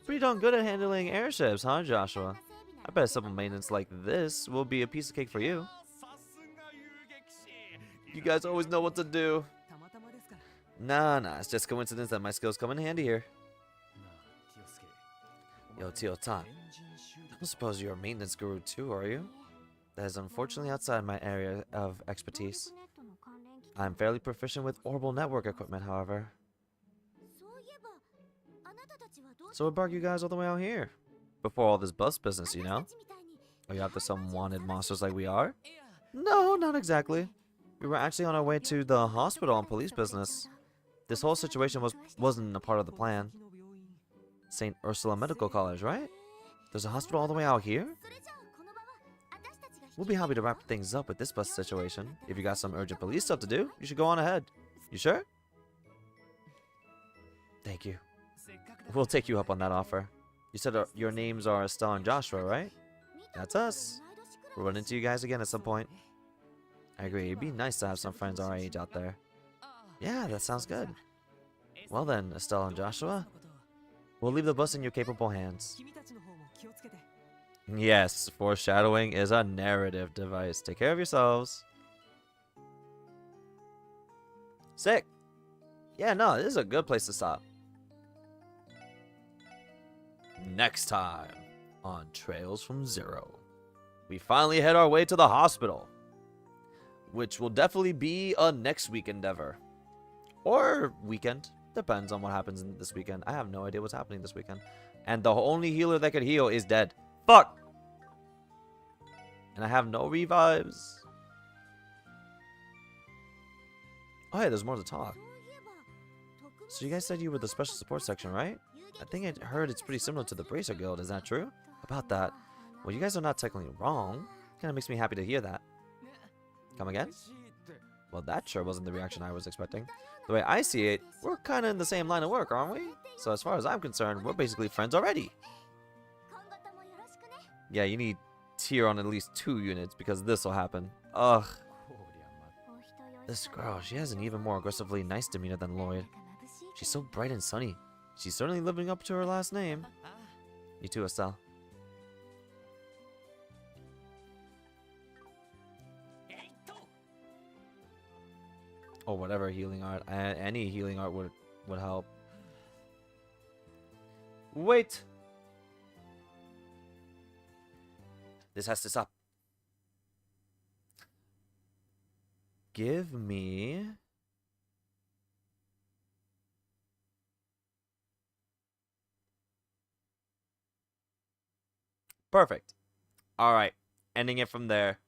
Pretty darn good at handling airships, huh, Joshua? I bet simple maintenance like this will be a piece of cake for you. You guys always know what to do. Nah, it's just coincidence that my skills come in handy here. Yo, Tio-tan, I don't suppose you're a maintenance guru too, are you? That is unfortunately outside my area of expertise. I'm fairly proficient with orbital network equipment, however. So what brought you guys all the way out here? Before all this bus business, you know? Are you after some wanted monsters like we are? No, not exactly. We were actually on our way to the hospital on police business. This whole situation wasn't a part of the plan. St. Ursula Medical College, right? There's a hospital all the way out here? We'll be happy to wrap things up with this bus situation. If you got some urgent police stuff to do, you should go on ahead. You sure? Thank you. We'll take you up on that offer. You said your names are Estelle and Joshua, right? That's us. We'll run into you guys again at some point. I agree. It'd be nice to have some friends our age out there. Yeah, that sounds good. Well then, Estelle and Joshua, we'll leave the bus in your capable hands. Yes, foreshadowing is a narrative device. Take care of yourselves. Sick. Yeah, no, this is a good place to stop. Next time on Trails from Zero, we finally head our way to the hospital, which will definitely be a next week endeavor. Or weekend. Depends on what happens this weekend. I have no idea what's happening this weekend. And the only healer that could heal is dead. Fuck! And I have no revives. Oh yeah, there's more to talk. So you guys said you were the special support section, right? I think I heard it's pretty similar to the Bracer Guild. Is that true? About that. Well, you guys are not technically wrong. Kinda makes me happy to hear that. Come again? Well, that sure wasn't the reaction I was expecting. The way I see it, we're kinda in the same line of work, aren't we? So as far as I'm concerned, we're basically friends already. Yeah, you need tier on at least 2 units because this will happen. Ugh. This girl, she has an even more aggressively nice demeanor than Lloyd. She's so bright and sunny. She's certainly living up to her last name. You too, Estelle. Or whatever healing art. Any healing art would help. Wait! This has to stop. Give me... Perfect. Alright. Ending it from there.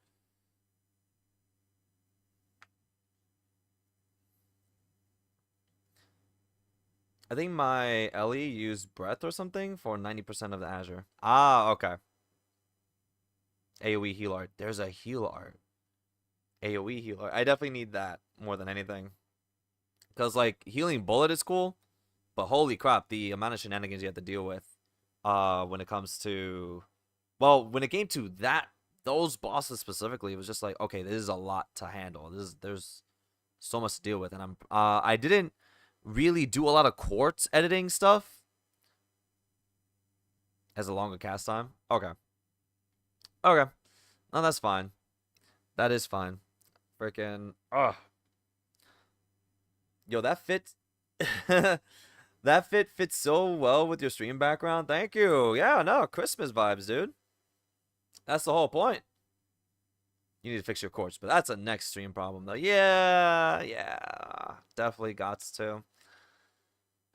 I think my Ellie used breath or something for 90% of the Azure. Ah, okay. AoE heal art. There's a heal art. AoE heal art. I definitely need that more than anything. Because, like, healing bullet is cool. But holy crap, the amount of shenanigans you have to deal with. When it comes to... Well, when it came to those bosses specifically, it was just like, okay, this is a lot to handle. There's so much to deal with. And I didn't really do a lot of quartz editing stuff. Has a longer cast time. Okay. Okay. No, that's fine. That is fine. Freaking. Ugh. Yo, that fits. That fits so well with your stream background. Thank you. Yeah, no, Christmas vibes, dude. That's the whole point. You need to fix your quartz, but that's a next stream problem, though. Yeah, definitely gots to.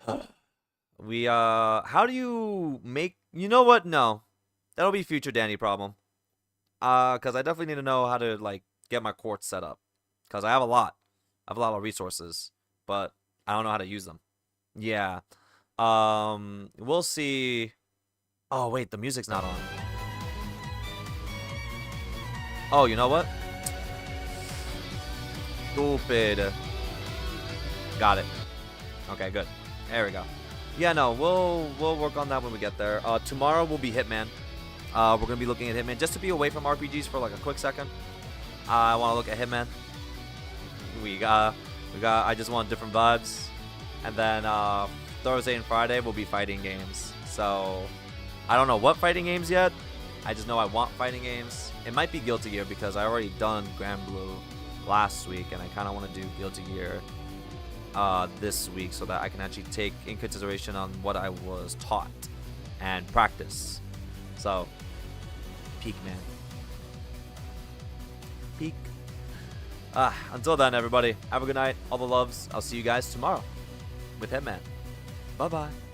How do you make... You know what? No. That'll be future Danny problem. Because I definitely need to know how to, like, get my quartz set up. Because I have a lot. I have a lot of resources. But I don't know how to use them. Yeah. We'll see. Oh, wait. The music's not on. Oh, you know what? Stupid. Got it. Okay, good. There we go. Yeah, no, we'll work on that when we get there. Tomorrow will be Hitman. We're gonna be looking at Hitman just to be away from RPGs for like a quick second. I want to look at Hitman. We got. I just want different vibes. And then Thursday and Friday will be fighting games. So I don't know what fighting games yet. I just know I want fighting games. It might be Guilty Gear because I already done Grand Blue last week, and I kind of want to do Guilty Gear this week so that I can actually take in consideration on what I was taught and practice. So, peak, man. Peak. Until then, everybody, have a good night. All the loves. I'll see you guys tomorrow with Hitman. Bye-bye.